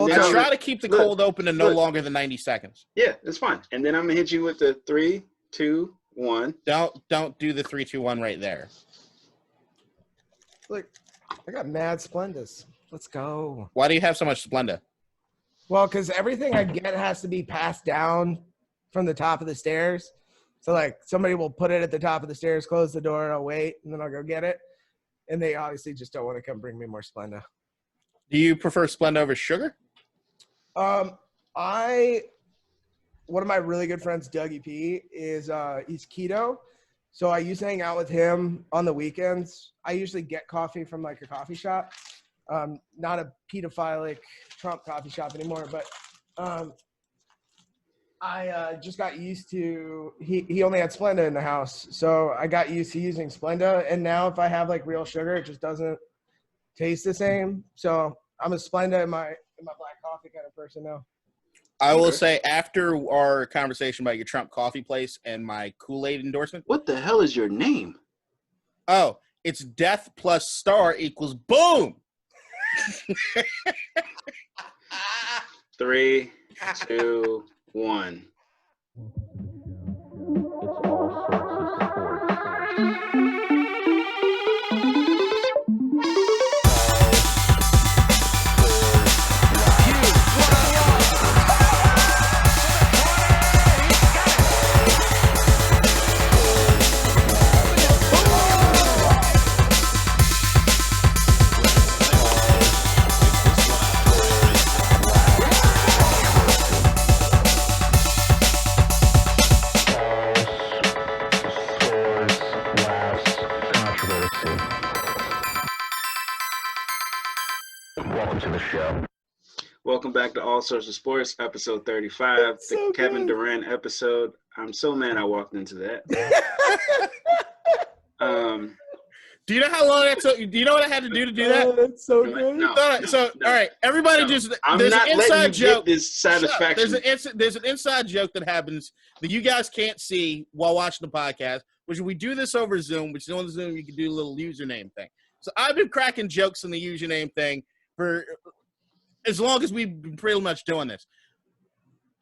And try to keep the cold open to no longer than 90 seconds. Yeah, that's fine. And then I'm gonna hit you with the 3, 2, 1. Don't do the 3, 2, 1 right there. Look, I got mad Splendas. Let's go. Why do you have so much Splenda? Well, because everything I get has to be passed down from the top of the stairs. So, like, somebody will put it at the top of the stairs, close the door, I'll wait, and then I'll go get it. And they obviously just don't want to come bring me more Splenda. Do you prefer Splenda over sugar? One of my really good friends, Dougie P, he's keto. So I used to hang out with him on the weekends. I usually get coffee from like a coffee shop. Not a pedophilic Trump coffee shop anymore, but I just got used to, he only had Splenda in the house. So I got used to using Splenda. And now if I have like real sugar, it just doesn't taste the same. So I'm a Splenda in my black coffee kind of person now. I will say, after our conversation about your Trump coffee place and my Kool-Aid endorsement. What the hell is your name? Oh, it's death plus star equals boom. 3, 2, 1. Welcome back to All Sorts of Sports, episode 35, the Kevin Durant episode. I'm so mad I walked into that. Do you know how long that took? Do you know what I had to do that? That's so good. No, all right, everybody just I'm there's not an inside letting you joke. get this satisfaction. There's an inside joke that happens that you guys can't see while watching the podcast, which we do this over Zoom, which on Zoom you can do a little username thing. So I've been cracking jokes in the username thing for as long as we've been pretty much doing this.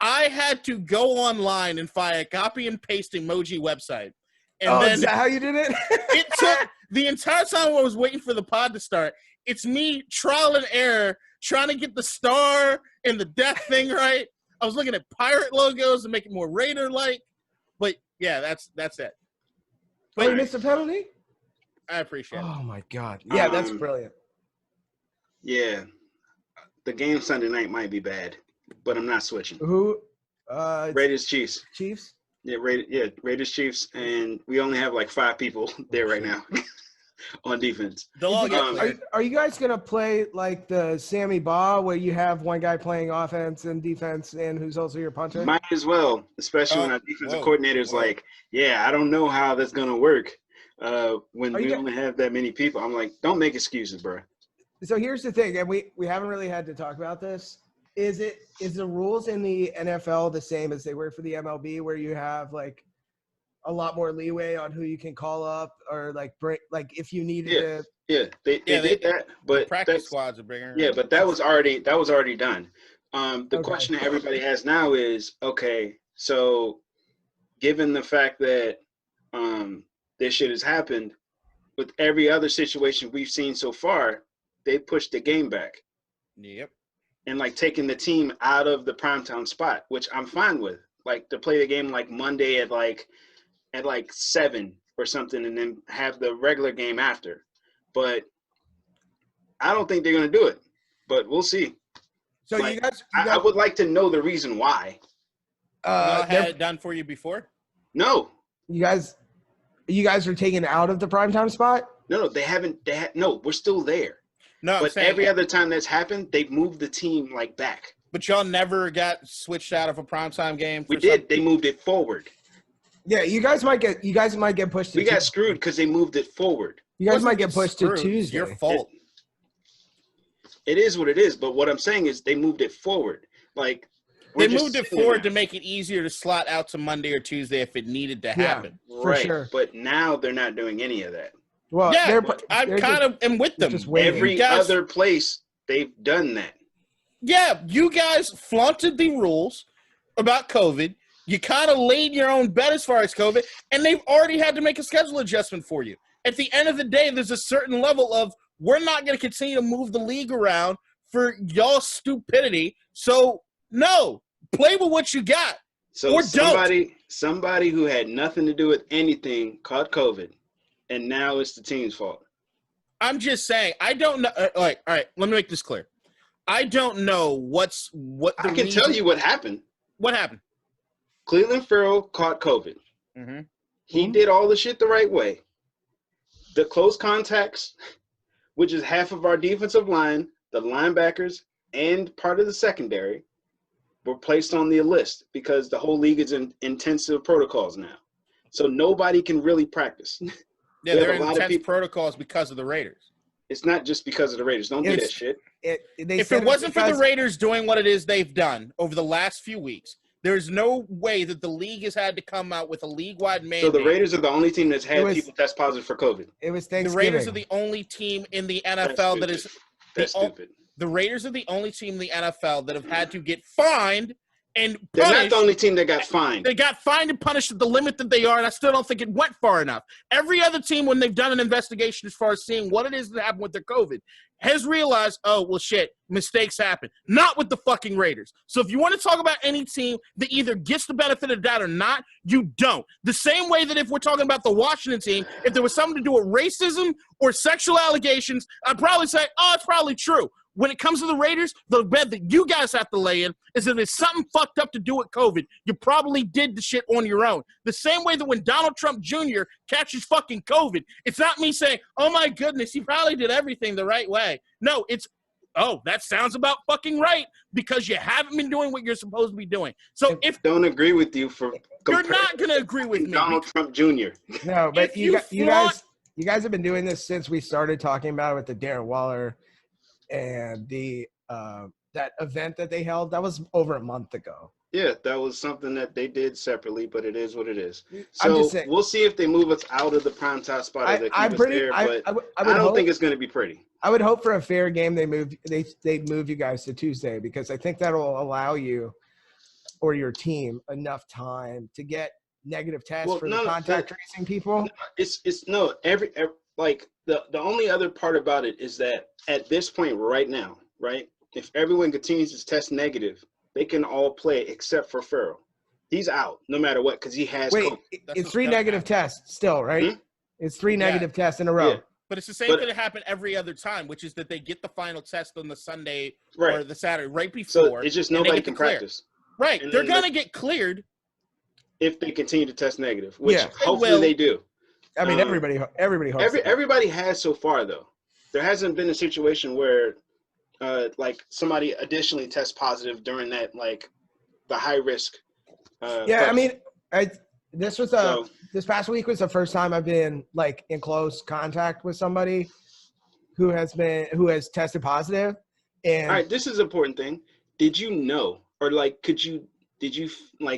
I had to go online and find a copy and paste emoji website. And then is that how you did it? it took the entire time I was waiting for the pod to start. It's me trial and error trying to get the star and the death thing right. I was looking at pirate logos to make it more Raider-like. But yeah, that's it. But you missed a penalty? I appreciate it. Oh my God. Yeah, that's brilliant. Yeah. The game Sunday night might be bad, but I'm not switching. Who? Raiders Chiefs. Chiefs? Yeah, Raiders Chiefs, and we only have like 5 people there right now on defense. Are you guys gonna play like the Sammy Baugh, where you have one guy playing offense and defense, and who's also your punter? Might as well, especially when our defensive coordinator's like, "Yeah, I don't know how that's gonna work when we only have that many people." I'm like, "Don't make excuses, bro." So here's the thing, and we haven't really had to talk about this. Is the rules in the NFL the same as they were for the MLB, where you have like a lot more leeway on who you can call up, or like break, like if you needed to? Yeah, they did that, but practice squads are bigger. Yeah, but that was already done. The question that everybody has now is, okay, so given the fact that this shit has happened, with every other situation we've seen so far, they pushed the game back. Yep. And like taking the team out of the primetime spot, which I'm fine with. Like to play the game like Monday at like 7 or something, and then have the regular game after. But I don't think they're gonna do it. But we'll see. So like, you guys I would like to know the reason why. Had it done for you before? No. You guys are taken out of the primetime spot? No, they haven't. No, we're still there. No, but every other time that's happened, they've moved the team like back. But y'all never got switched out of a primetime game. We did. They moved it forward. Yeah, you guys might get pushed. We got screwed because they moved it forward. You guys might get pushed to Tuesday. It's your fault. It is what it is. But what I'm saying is they moved it forward. Like they moved it forward to make it easier to slot out to Monday or Tuesday if it needed to happen. For sure. But now they're not doing any of that. Well, yeah, I kind of am with them. Every other place they've done that. Yeah, you guys flaunted the rules about COVID. You kind of laid your own bet as far as COVID, and they've already had to make a schedule adjustment for you. At the end of the day, there's a certain level of we're not going to continue to move the league around for y'all's stupidity. So, no, play with what you got. So or somebody who had nothing to do with anything caught COVID, and now it's the team's fault. I'm just saying, I don't know. All right, let me make this clear. I don't know what I can tell you what happened. What happened? Cleveland Farrell caught COVID. Mm-hmm. He did all the shit the right way. The close contacts, which is half of our defensive line, the linebackers, and part of the secondary, were placed on the list because the whole league is in intensive protocols now. So nobody can really practice. Yeah, they're in intense protocols because of the Raiders. It's not just because of the Raiders. Don't do that shit. If it wasn't for the Raiders doing what it is they've done over the last few weeks, there's no way that the league has had to come out with a league-wide mandate. So the Raiders are the only team that's had people test positive for COVID. It was Thanksgiving. The Raiders are the only team in the NFL that is – That's stupid. The Raiders are the only team in the NFL that have had to get fined and punished. They're not the only team that got fined. They got fined and punished at the limit that they are, and I still don't think it went far enough. Every other team, when they've done an investigation as far as seeing what it is that happened with their COVID, has realized, oh, well, shit, mistakes happen. Not with the fucking Raiders. So if you want to talk about any team that either gets the benefit of the doubt or not, you don't. The same way that if we're talking about the Washington team, if there was something to do with racism or sexual allegations, I'd probably say, oh, it's probably true. When it comes to the Raiders, the bet that you guys have to lay in is that if there's something fucked up to do with COVID, you probably did the shit on your own. The same way that when Donald Trump Jr. catches fucking COVID, it's not me saying, oh my goodness, he probably did everything the right way. No, it's, oh, that sounds about fucking right because you haven't been doing what you're supposed to be doing. So if don't agree with you for you're not going to agree with me. Donald Trump Jr. No, but you guys have been doing this since we started talking about it with the Darren Waller and the that event that they held. That was over a month ago. Yeah, that was something that they did separately, but it is what it is. So we'll see if they move us out of the primetime spot or they keep us there, but I don't think it's going to be pretty. I would hope for a fair game they move you guys to Tuesday because I think that'll allow you or your team enough time to get negative tests for the contact tracing people. The only other part about it is that at this point right now, right, if everyone continues to test negative, they can all play except for Farrell. He's out no matter what because he has COVID. It's 3 negative tests still, right? It's 3 negative tests in a row. Yeah. But it's the same thing that happened every other time, which is that they get the final test on the Sunday or the Saturday right before. So it's just nobody can practice. Right. They're going to get cleared. If they continue to test negative, which hopefully they do. I mean, everybody hopes. Everybody has so far, though. There hasn't been a situation where, somebody additionally tests positive during that, the high risk. I mean, this past week was the first time I've been in close contact with somebody who has tested positive. And all right, this is an important thing. Did you know, or did you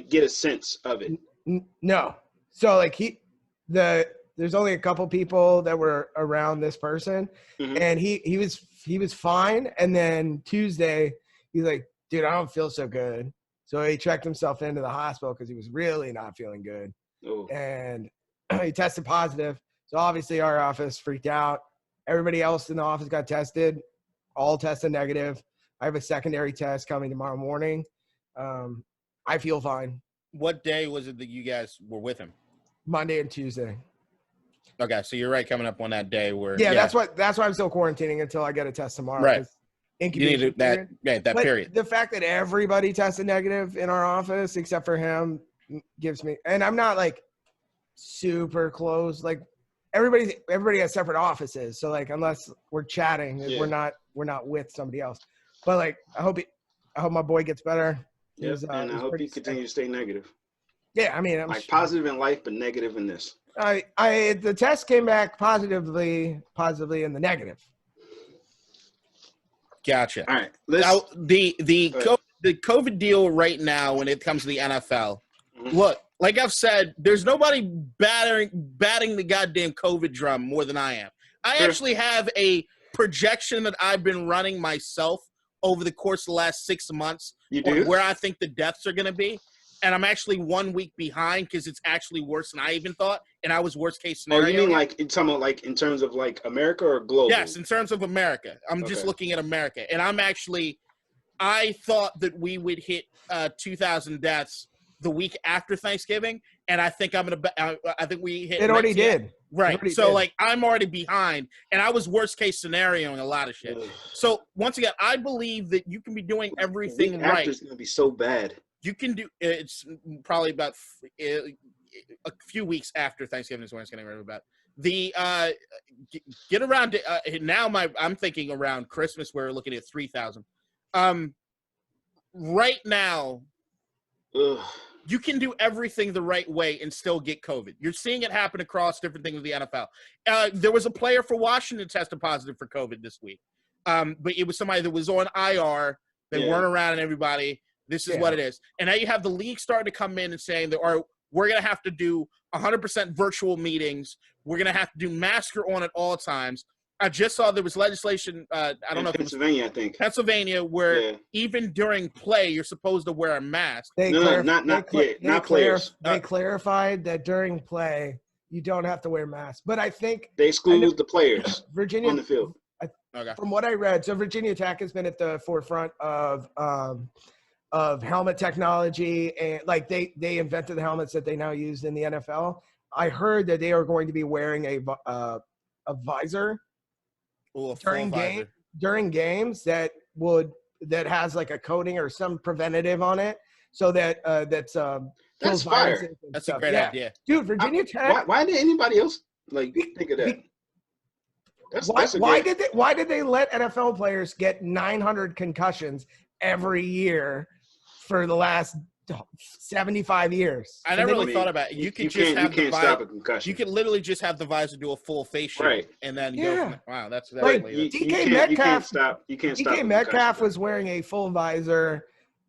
get a sense of it? No. So there's only a couple people that were around this person, and he was fine. And then Tuesday, he's like, dude, I don't feel so good. So he checked himself into the hospital because he was really not feeling good. Ooh. And he tested positive. So obviously our office freaked out. Everybody else in the office got tested, all tested negative. I have a secondary test coming tomorrow morning. I feel fine. What day was it that you guys were with him? Monday and Tuesday. Okay, so you're right coming up on that day where that's why I'm still quarantining until I get a test tomorrow. Right. You need that period. The fact that everybody tested negative in our office except for him gives me, and I'm not super close. Everybody has separate offices, so unless we're chatting, we're not with somebody else. But I hope my boy gets better. Yes, and I hope he continues to stay negative. Yeah, I mean, positive in life, but negative in this. The test came back positively in the negative. Gotcha. All right. Now, the COVID deal right now when it comes to the NFL, look, like I've said, there's nobody batting the goddamn COVID drum more than I am. I actually have a projection that I've been running myself over the course of the last 6 months You on do? where I think the deaths are going to be. And I'm actually 1 week behind because it's actually worse than I even thought. And I was worst case Oh, scenario. you mean like in talking about like in terms of like America or global? Yes, in terms of America. I'm just Okay. looking at America. And I thought that we would hit 2,000 deaths the week after Thanksgiving. And I think I think we hit. It already 19 did. Right. Already So, did. like, I'm already behind, and I was worst case scenario in a lot of shit. Ugh. So, once again, I believe that you can be doing everything Week right. after is gonna be so bad. You can do it's probably about a few weeks after Thanksgiving is when it's going to be about the get around now. I'm thinking around Christmas where we're looking at 3,000. Right now, Ugh. you can do everything the right way and still get COVID. You're seeing it happen across different things with the NFL. There was a player for Washington tested positive for COVID this week. But it was somebody that was on IR. They weren't around everybody. This is what it is. And now you have the league starting to come in and saying that, all right, we're going to have to do 100% virtual meetings. We're going to have to do masker on at all times. I just saw there was legislation. I don't know if it was Pennsylvania, I think. Pennsylvania, where even during play, you're supposed to wear a mask. Not players. They clarified that during play, you don't have to wear masks. But I think they exclude the players Virginia on the field. From what I read, so Virginia Tech has been at the forefront of helmet technology, and like they invented the helmets that they now use in the NFL. I heard that they are going to be wearing a visor during games that has like a coating or some preventative on it, so that that's fire. That's a great idea, dude. Virginia Tech. Why did anybody else think of that? Why did they let NFL players get 900 concussions every year for the last 75 years? I never really thought about it. You could stop a concussion. You could literally just have the visor do a full face shield, and then go. Wow, that's like DK Metcalf. You can't stop. DK Metcalf was wearing a full visor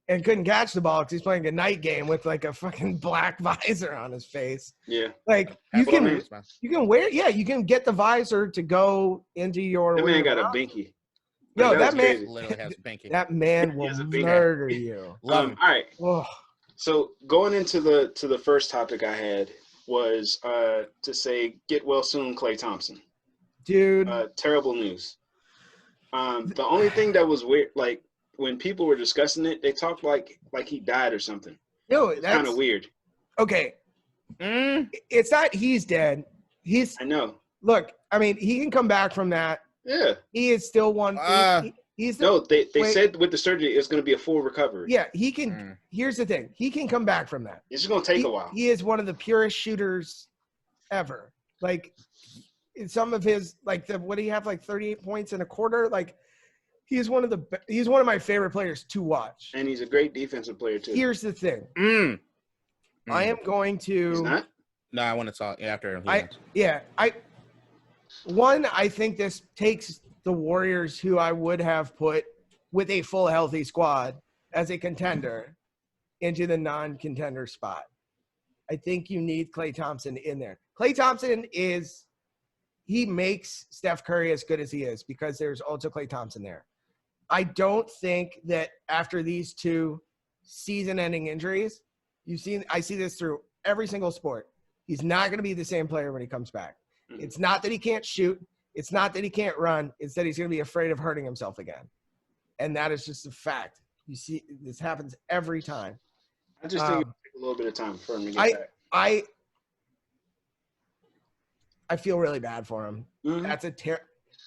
and couldn't catch the ball because he's playing a night game with like a fucking black visor on his face. Yeah, like you can wear. Yeah, you can get the visor to go into your. That man got a binky. No, that man literally has a binky. That man will murder you. All right. Oh. So going into the first topic I had was to say get well soon, Klay Thompson. Dude. Terrible news. The only thing that was weird, like when people were discussing it, they talked like he died or something. No, that's kind of weird. Okay. It's not he's dead. I know. Look, I mean, he can come back from that. Yeah. He is still one. They said with the surgery it's going to be a full recovery. Yeah, he can. Here's the thing: he can come back from that. It's just going to take a while. He is one of the purest shooters ever. Like in some of his, like what do you have? Like 38 points in a quarter. Like he's one of my favorite players to watch. And he's a great defensive player too. Here's the thing. I am going to. He's not? No, I want to talk after. I think this takes the Warriors, who I would have put with a full healthy squad as a contender, into the non-contender spot. I think you need Klay Thompson in there. Klay Thompson he makes Steph Curry as good as he is because there's also Klay Thompson there. I don't think that after these two season-ending injuries, I see this through every single sport. He's not going to be the same player when he comes back. It's not that he can't shoot. It's not that he can't run. It's that he's going to be afraid of hurting himself again. And that is just a fact. You see, this happens every time. I just think it'll take a little bit of time for him to get back. I feel really bad for him. That's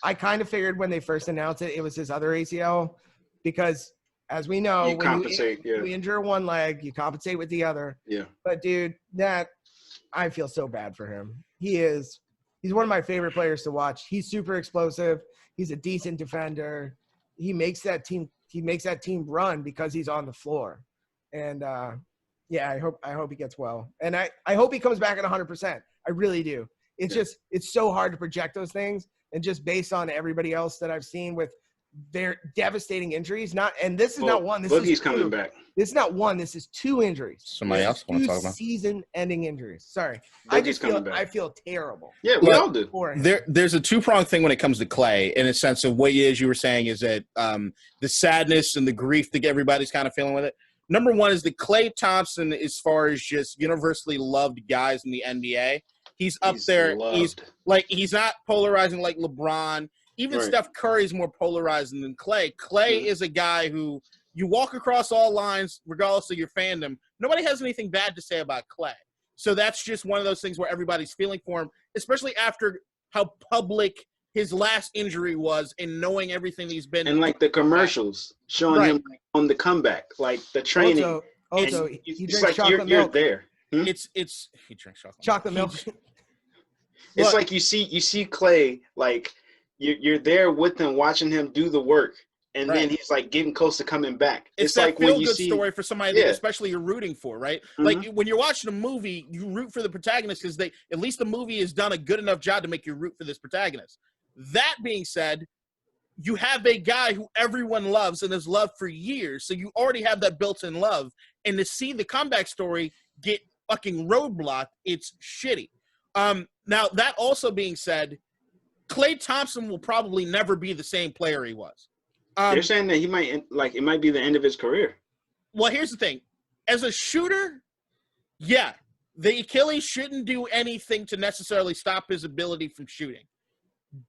I kind of figured when they first announced it was his other ACL because, as we know, you injure one leg, you compensate with the other. Yeah. But, dude, I feel so bad for him. He's one of my favorite players to watch. He's super explosive. He's a decent defender. He makes that team run because he's on the floor. And I hope he gets well. And I hope he comes back at 100%. I really do. It's so hard to project those things. And just based on everybody else that I've seen with they're devastating injuries. This is not one. This Boogie's is coming two. back. This is not one. This is 2 injuries. Somebody else want to talk about? Season-ending injuries. Sorry, Boogie's coming back. I feel terrible. Yeah, we all do. There's a two-pronged thing when it comes to Klay, in a sense of what it is you were saying is that the sadness and the grief that everybody's kind of feeling with it. Number one is that Klay Thompson, as far as just universally loved guys in the NBA, he's up there. Loved. He's not polarizing like LeBron. Even Steph Curry's more polarizing than Klay. Klay is a guy who you walk across all lines, regardless of your fandom. Nobody has anything bad to say about Klay. So that's just one of those things where everybody's feeling for him, especially after how public his last injury was and knowing everything he's been. And like the commercials showing him on the comeback, like the training. Also, he drinks like chocolate you're milk. there. It's he drinks chocolate milk. It's like you see Klay, like you're there with him, watching him do the work, and then he's like getting close to coming back. It's like that when you feel-good see story for somebody that especially you're rooting for, right? Like when you're watching a movie, you root for the protagonist because at least the movie has done a good enough job to make you root for this protagonist. That being said, you have a guy who everyone loves and has loved for years, so you already have that built-in love. And to see the comeback story get fucking roadblocked, it's shitty. Now, that also being said, Klay Thompson will probably never be the same player he was. They're saying that it might be the end of his career. Well, here's the thing. As a shooter, yeah, the Achilles shouldn't do anything to necessarily stop his ability from shooting.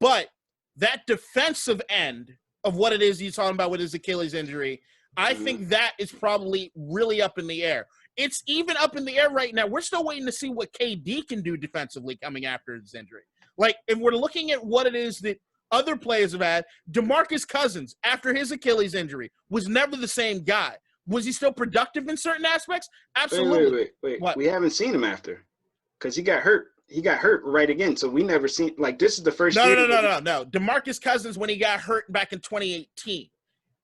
But that defensive end of what it is he's talking about with his Achilles injury, I think that is probably really up in the air. It's even up in the air right now. We're still waiting to see what KD can do defensively coming after his injury. Like, if we're looking at what it is that other players have had, DeMarcus Cousins, after his Achilles injury, was never the same guy. Was he still productive in certain aspects? Absolutely. Wait. What? We haven't seen him after because he got hurt. He got hurt right again. So we never seen – like, this is the first year. No. DeMarcus Cousins, when he got hurt back in 2018.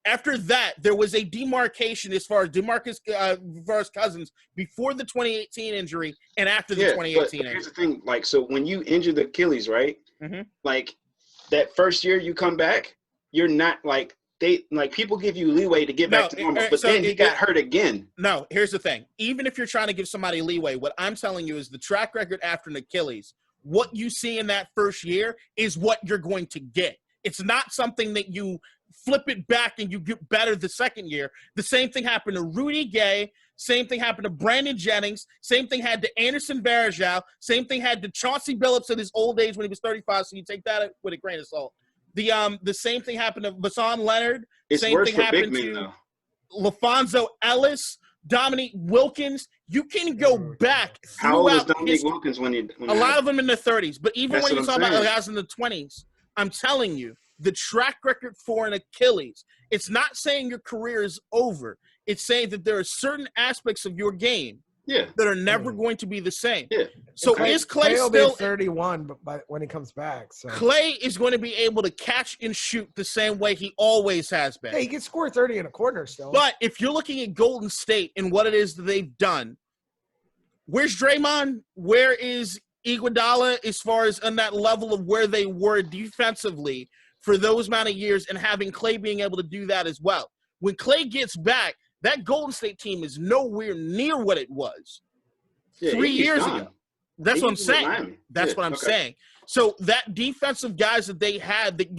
After that, there was a demarcation as far as DeMarcus Cousins before the 2018 injury and after the 2018 injury. Here's the thing. Like, so when you injure the Achilles, right, like that first year you come back, you're not like – people give you leeway to get back to normal, but then he got hurt again. No, here's the thing. Even if you're trying to give somebody leeway, what I'm telling you is the track record after an Achilles, what you see in that first year is what you're going to get. It's not something that you flip it back and you get better the second year. The same thing happened to Rudy Gay. Same thing happened to Brandon Jennings. Same thing had to Anderson Varejao. Same thing had to Chauncey Billups in his old age when he was 35, so you take that with a grain of salt. The same thing happened to Vasson Leonard. It's same worse thing for happened big men, to though. LaFonso Ellis, Dominique Wilkins. You can go back How old was throughout Dominique history. Wilkins when A lot of them in their 30s. But even That's when you what talk I'm about saying. guys in the 20s, I'm telling you, the track record for an Achilles, it's not saying your career is over. It's saying that there are certain aspects of your game that are never going to be the same. Yeah. So is Klay will still be 31 when he comes back? So Klay is going to be able to catch and shoot the same way he always has been. yeah, he can score 30 in a quarter still. But if you're looking at Golden State and what it is that they've done, where's Draymond? Where is Iguodala as far as on that level of where they were defensively for those amount of years and having Klay being able to do that as well? When Klay gets back, that Golden State team is nowhere near what it was 3 years ago. That's what I'm saying. That's what I'm saying. So that defensive guys that they had that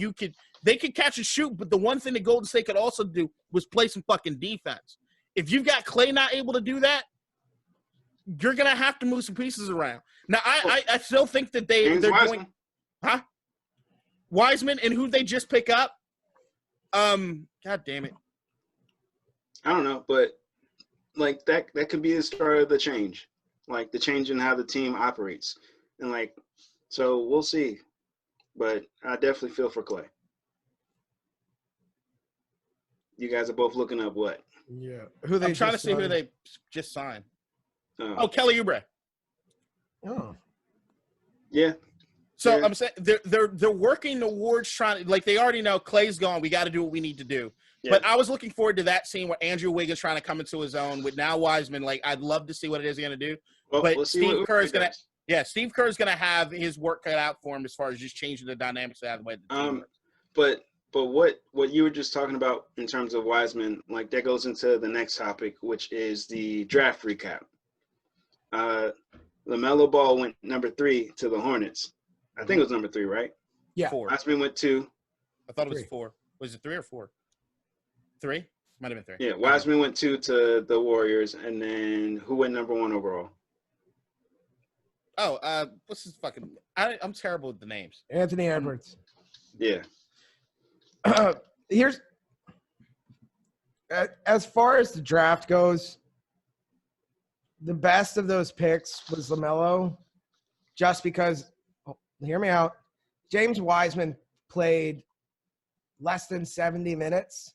they could catch and shoot, but the one thing that Golden State could also do was play some fucking defense. If you've got Klay not able to do that, you're going to have to move some pieces around. Now, I still think that they're doing – huh? Wiseman and who they just pick up? God damn it. I don't know, but like that could be the start of the change, like the change in how the team operates, and like so we'll see. But I definitely feel for Klay. You guys are both looking up what? Yeah, I'm trying to see who they just signed. Oh, Kelly Oubre. Oh, yeah. So I'm saying they're working towards trying to, like, they already know Klay's gone. We got to do what we need to do. Yeah. But I was looking forward to that scene where Andrew Wiggins trying to come into his own with now Wiseman. Like, I'd love to see what it is he's going to do. Well, but Steve Kerr's going to, Steve Kerr's going to have his work cut out for him as far as just changing the dynamics of the way the team works. what you were just talking about in terms of Wiseman, like that goes into the next topic, which is the draft recap. LaMelo Ball went number 3 to the Hornets. I think it was number 3, right? Yeah. 4. Wiseman went 2. I thought it was 3. 4. Was it 3 or 4? 3? Might have been 3. Yeah, Wiseman went 2 to the Warriors, and then who went number 1 overall? Oh, what's his fucking? I'm terrible with the names. Anthony Edwards. Yeah. Here's as far as the draft goes, the best of those picks was LaMelo, just because. Hear me out. James Wiseman played less than 70 minutes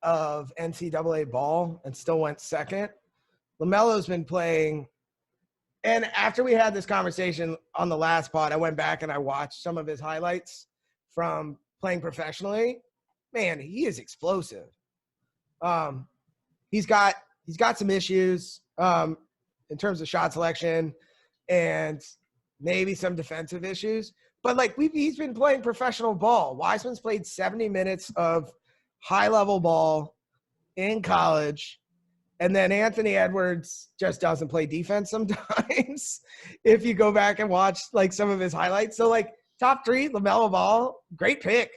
of NCAA ball and still went second. LaMelo's been playing. And after we had this conversation on the last pod, I went back and I watched some of his highlights from playing professionally. Man, he is explosive. He's got some issues in terms of shot selection and maybe some defensive issues. But like he's been playing professional ball. Wiseman's played 70 minutes of high-level ball in college. And then Anthony Edwards just doesn't play defense sometimes if you go back and watch, like, some of his highlights. So, like, top 3, LaMelo Ball, great pick.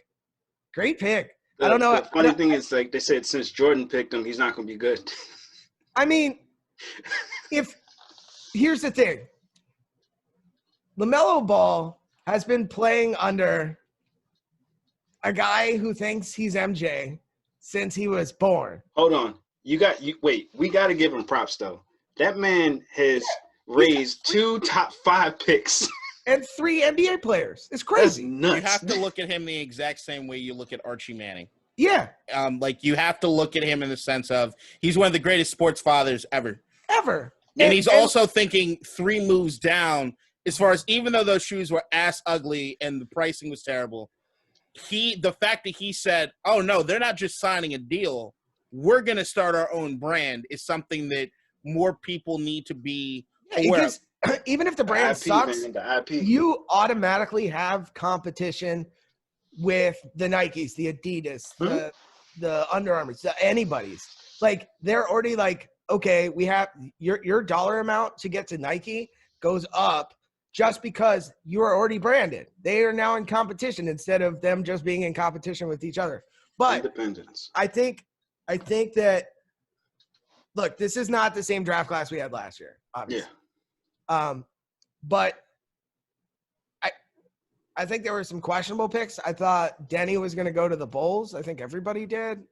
Great pick. I don't know. The funny thing is, like, they said since Jordan picked him, he's not going to be good. I mean, here's the thing. LaMelo Ball has been playing under a guy who thinks he's MJ since he was born. Hold on. Wait, we got to give him props, though. That man has raised 2 top 5 picks. And 3 NBA players. It's crazy. That's nuts. You have to look at him the exact same way you look at Archie Manning. Yeah. Like, you have to look at him in the sense of he's one of the greatest sports fathers ever. And he's also thinking 3 moves down as far as, even though those shoes were ass ugly and the pricing was terrible, the fact that he said, oh, no, they're not just signing a deal. We're going to start our own brand is something that more people need to be aware of. Even if the brand sucks, man, the IP. You automatically have competition with the Nikes, the Adidas, the Under Armours, anybody's. Like, they're already like, okay, we have your dollar amount to get to Nike goes up just because you are already branded. They are now in competition instead of them just being in competition with each other. But independence. I think that, look, this is not the same draft class we had last year, obviously. Yeah. But I think there were some questionable picks. I thought Denny was going to go to the Bulls. I think everybody did.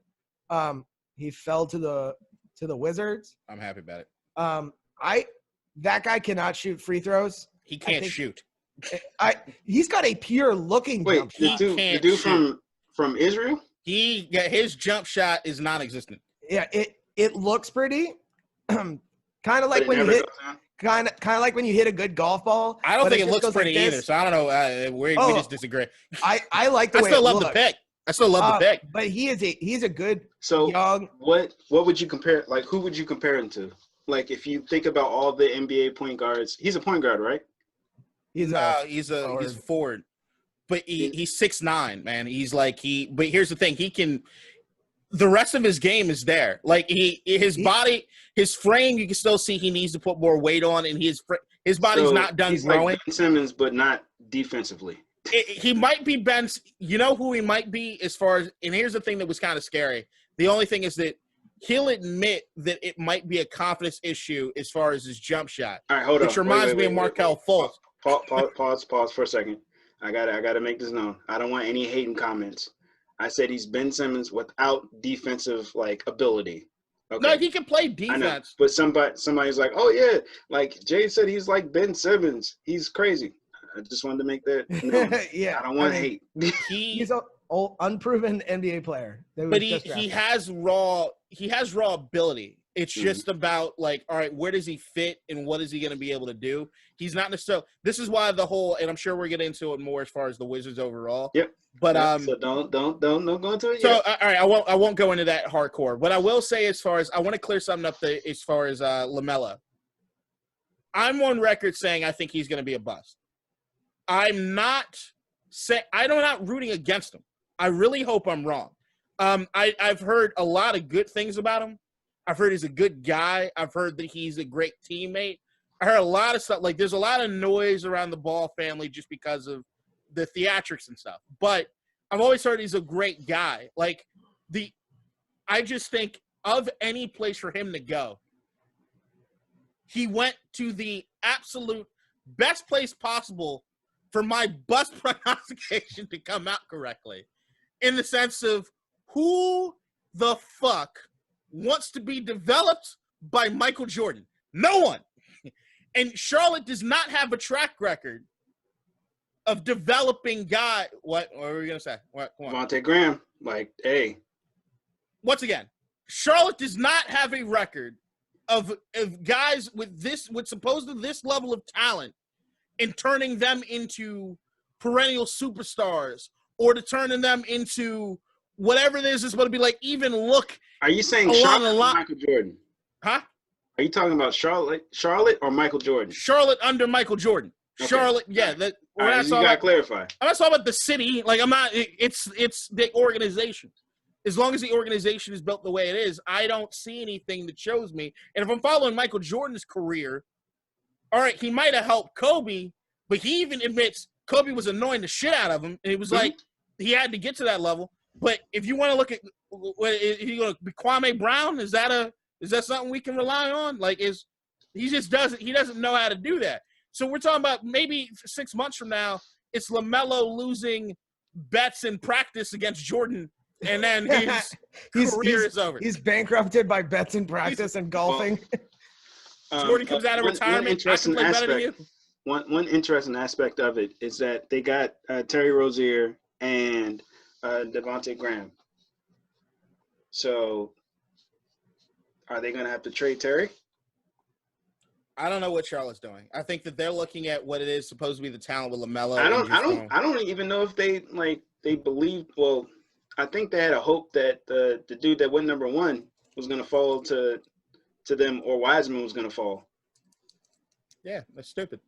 He fell to the Wizards. I'm happy about it. That guy cannot shoot free throws. He can't shoot. He's got a pure looking jump shot. The dude from Israel? His jump shot is non-existent. Yeah, it looks pretty. kind of like when you hit kind of like when you hit a good golf ball. I don't think it looks pretty like either. So I don't know. We just disagree. I like the way I still love the pick. I still love the pick. But he's a good young. What would you compare? Like, who would you compare him to? Like, if you think about all the NBA point guards, he's a point guard, right? He's forward, but he's 6'9", man. But here's the thing: the rest of his game is there. Like his body, his frame, you can still see he needs to put more weight on, and his body's not done growing. Like Ben Simmons, but not defensively. He might be Ben. You know who he might be as far as. And here's the thing that was kind of scary. The only thing is that he'll admit that it might be a confidence issue as far as his jump shot. All right, hold on. Which reminds me of Markelle Fultz. Pause for a second. I gotta make this known. I don't want any hating comments. I said he's Ben Simmons without defensive ability. Okay. No, he can play defense. I know, but somebody's like, oh yeah, like Jay said, he's like Ben Simmons. He's crazy. I just wanted to make that known. Yeah, I don't want hate. He's an unproven NBA player. But he has raw ability. It's just about all right, where does he fit and what is he going to be able to do? He's not necessarily. This is why and I'm sure we're getting into it more as far as the Wizards overall. Yep. But so don't go into it. So yet. All right, I won't go into that hardcore. What I will say as far as I want to clear something up as far as LaMelo. I'm on record saying I think he's going to be a bust. I'm not rooting against him. I really hope I'm wrong. I've heard a lot of good things about him. I've heard he's a good guy. I've heard that he's a great teammate. I heard a lot of stuff. Like, there's a lot of noise around the Ball family just because of the theatrics and stuff. But I've always heard he's a great guy. Like, I just think of any place for him to go, he went to the absolute best place possible for my bus pronunciation to come out correctly, in the sense of who the fuck wants to be developed by Michael Jordan? No one. And Charlotte does not have a track record of developing guy. What were we going to say? What? Come on. Devontae Graham, like, hey. Once again, Charlotte does not have a record of guys with supposedly this level of talent and turning them into perennial superstars, or to turning them into whatever this is going to be like. Even look. Are you saying Charlotte or Michael Jordan? Huh? Are you talking about Charlotte or Michael Jordan? Charlotte under Michael Jordan. Okay. Charlotte, yeah. That. All right, you gotta clarify. I'm not talking about the city. Like, I'm not. It's the organization. As long as the organization is built the way it is, I don't see anything that shows me. And if I'm following Michael Jordan's career, all right, he might have helped Kobe, but he even admits Kobe was annoying the shit out of him, and it was like he had to get to that level. But if you want to look at, is he going to be Kwame Brown? Is that something we can rely on? Like, he doesn't know how to do that. So we're talking about maybe 6 months from now, it's LaMelo losing bets in practice against Jordan, and then his career is over. He's bankrupted by bets in practice and golfing. Jordan comes out of retirement. I can play better than you. One interesting aspect of it is that they got Terry Rozier and Devontae Graham. So, are they going to have to trade Terry? I don't know what Charlotte's doing. I think that they're looking at what it is supposed to be the talent with LaMelo. I don't even know if they believed. Well, I think they had a hope that the dude that went number one was going to fall to them, or Wiseman was going to fall. Yeah, that's stupid.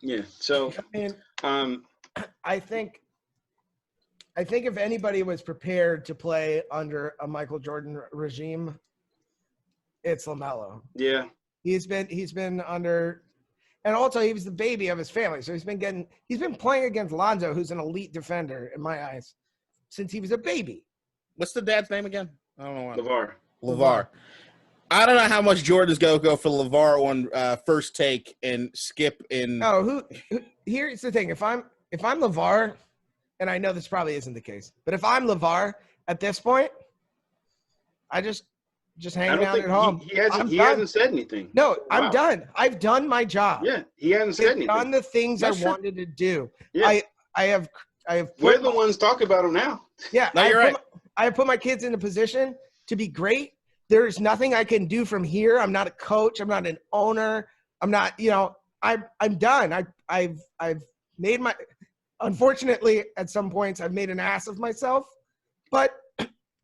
Yeah. So, I think if anybody was prepared to play under a Michael Jordan regime, it's LaMelo. Yeah. He's been under, and also he was the baby of his family. So he's been playing against Lonzo, who's an elite defender in my eyes, since he was a baby. What's the dad's name again? I don't know. LeVar. I don't know how much Jordan's go for LeVar on First Take and Skip in. Oh, here's the thing. If I'm LeVar, and I know this probably isn't the case, but if I'm LeVar at this point, I just hanging out at home. He hasn't said anything. No, I'm done. I've done my job. Yeah, he hasn't said anything. I've done the things I wanted to do. Yeah. I have. We're the ones talking about him now. Yeah, no, you're right. I have put my kids in a position to be great. There's nothing I can do from here. I'm not a coach. I'm not an owner. I'm not. I'm done. I've made my. Unfortunately, at some points, I've made an ass of myself. But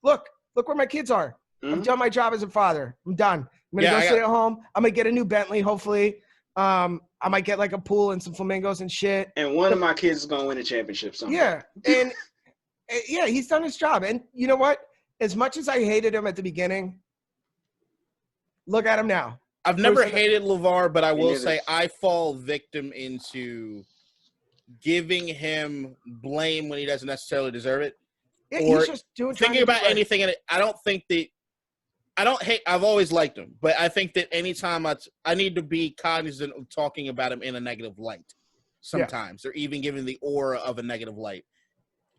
look where my kids are. Mm-hmm. I've done my job as a father. I'm done. I'm gonna go sit at home. I'm gonna get a new Bentley, hopefully. I might get like a pool and some flamingos and shit. And one of my kids is gonna win a championship someday. Yeah, and yeah, he's done his job. And you know what? As much as I hated him at the beginning, look at him now. I've never hated LeVar, but I will say I fall victim into giving him blame when he doesn't necessarily deserve it. Yeah, he's just thinking about anything in it. I don't hate. I've always liked him, but I think that anytime I need to be cognizant of talking about him in a negative light sometimes, or even giving the aura of a negative light.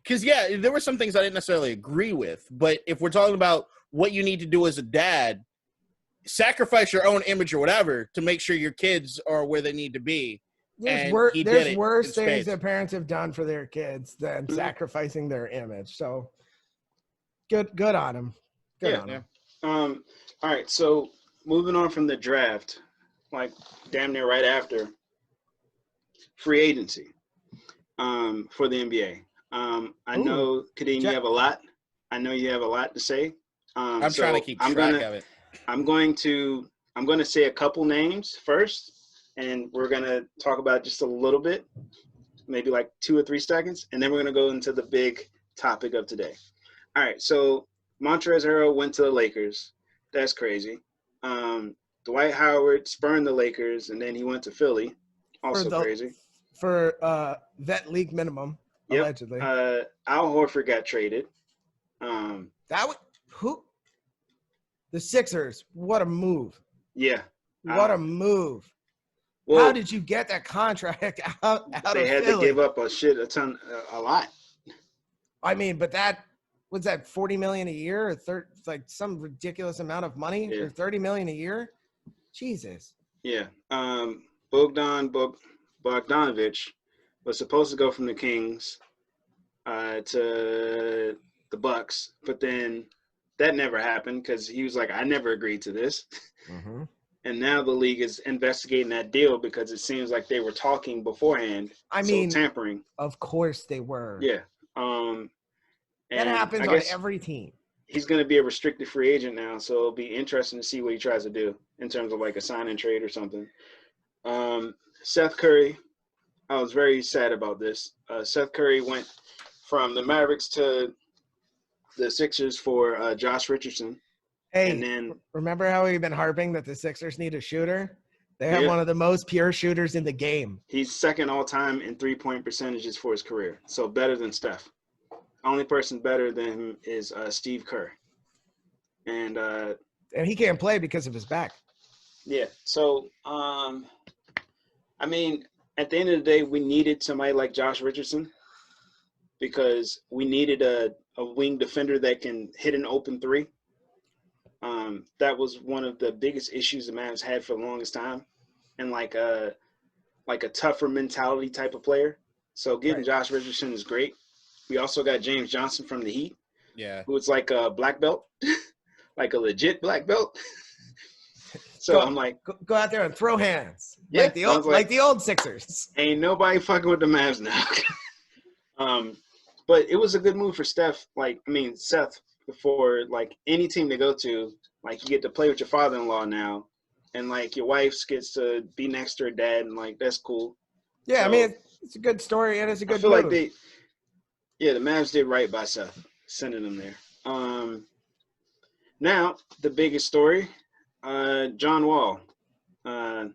Because, there were some things I didn't necessarily agree with, but if we're talking about what you need to do as a dad, sacrifice your own image or whatever to make sure your kids are where they need to be. There's worse things that parents have done for their kids than sacrificing their image. So good on him. Good on him. All right. So moving on from the draft, like damn near right after free agency, for the NBA. I know, Kadeem, you have a lot. I know you have a lot to say. I'm trying to keep track of it. I'm going to say a couple names first, and we're going to talk about just a little bit, maybe like 2 or 3 seconds, and then we're going to go into the big topic of today. All right, so Montrezl Harrell went to the Lakers. That's crazy. Dwight Howard spurned the Lakers, and then he went to Philly. Also crazy. For vet league minimum, Yep. allegedly. Al Horford got traded. Who? The Sixers. What a move. Yeah. What a move. Well, how did you get that contract out of Philly? They had to give up a lot. I mean, but was that $40 million a year or like some ridiculous amount of money or $30 million a year? Jesus. Yeah. Bogdanovich was supposed to go from the Kings to the Bucks, but then that never happened because he was like, I never agreed to this. Mm-hmm. And now the league is investigating that deal because it seems like they were talking beforehand. I mean, tampering. Of course they were. Yeah. That happens on every team. He's going to be a restricted free agent now, so it'll be interesting to see what he tries to do in terms of like a sign and trade or something. Seth Curry, I was very sad about this. Seth Curry went from the Mavericks to the Sixers for Josh Richardson. Hey, and then, remember how we've been harping that the Sixers need a shooter? They have one of the most pure shooters in the game. He's second all-time in three-point percentages for his career, so better than Steph. Only person better than him is Steve Kerr. And he can't play because of his back. Yeah. So, I mean, at the end of the day, we needed somebody like Josh Richardson because we needed a wing defender that can hit an open three. That was one of the biggest issues the Mavs had for the longest time, and like a tougher mentality type of player. So getting Josh Richardson is great. We also got James Johnson from the Heat. Yeah. Who is like a black belt, like a legit black belt. So I'm like, go out there and throw hands. Yeah, like the old Sixers. Ain't nobody fucking with the Mavs now. But it was a good move for Seth, for like any team to go to. Like you get to play with your father-in-law now, and like your wife gets to be next to her dad, and like that's cool. Yeah, so, I mean it's a good story and it's a good. I feel move. like the Mavs did right by Seth sending them there. Now the biggest story, John Wall. I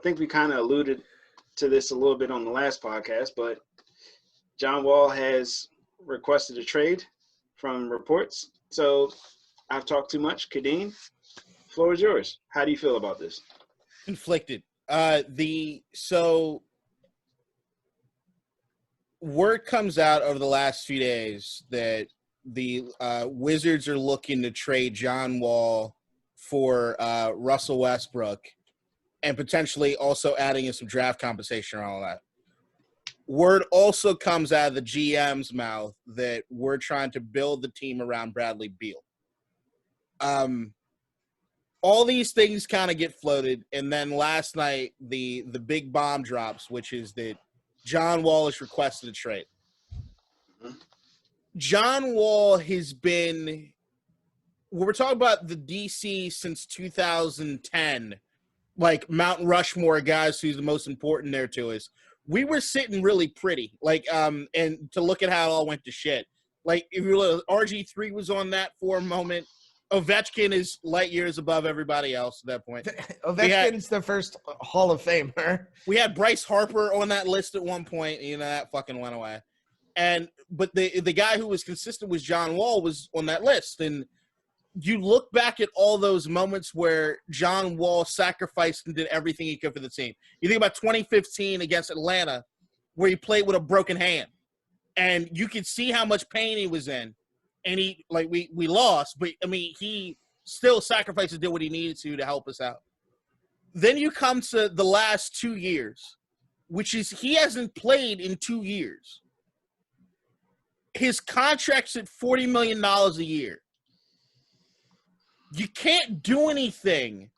think we kind of alluded to this a little bit on the last podcast, but John Wall has requested a trade from reports. So I've talked too much. Kadeem, floor is yours. How do you feel about this? Conflicted. So word comes out over the last few days that the Wizards are looking to trade John Wall for Russell Westbrook and potentially also adding in some draft compensation and all that. Word also comes out of the GM's mouth that we're trying to build the team around Bradley Beal. All these things kind of get floated, and then last night the big bomb drops, which is that John Wall has requested a trade. Mm-hmm. John Wall has been – we're talking about the DC since 2010, like Mount Rushmore guys who's the most important there to us. We were sitting really pretty, and to look at how it all went to shit. Like, if you look, RG3 was on that for a moment. Ovechkin is light years above everybody else at that point. Ovechkin's the first Hall of Famer. We had Bryce Harper on that list at one point. That fucking went away. But the guy who was consistent was John Wall was on that list. And you look back at all those moments where John Wall sacrificed and did everything he could for the team. You think about 2015 against Atlanta, where he played with a broken hand. And you could see how much pain he was in. And we lost, but I mean, he still sacrificed and did what he needed to help us out. Then you come to the last 2 years, which is he hasn't played in 2 years. His contract's at $40 million a year. You can't do anything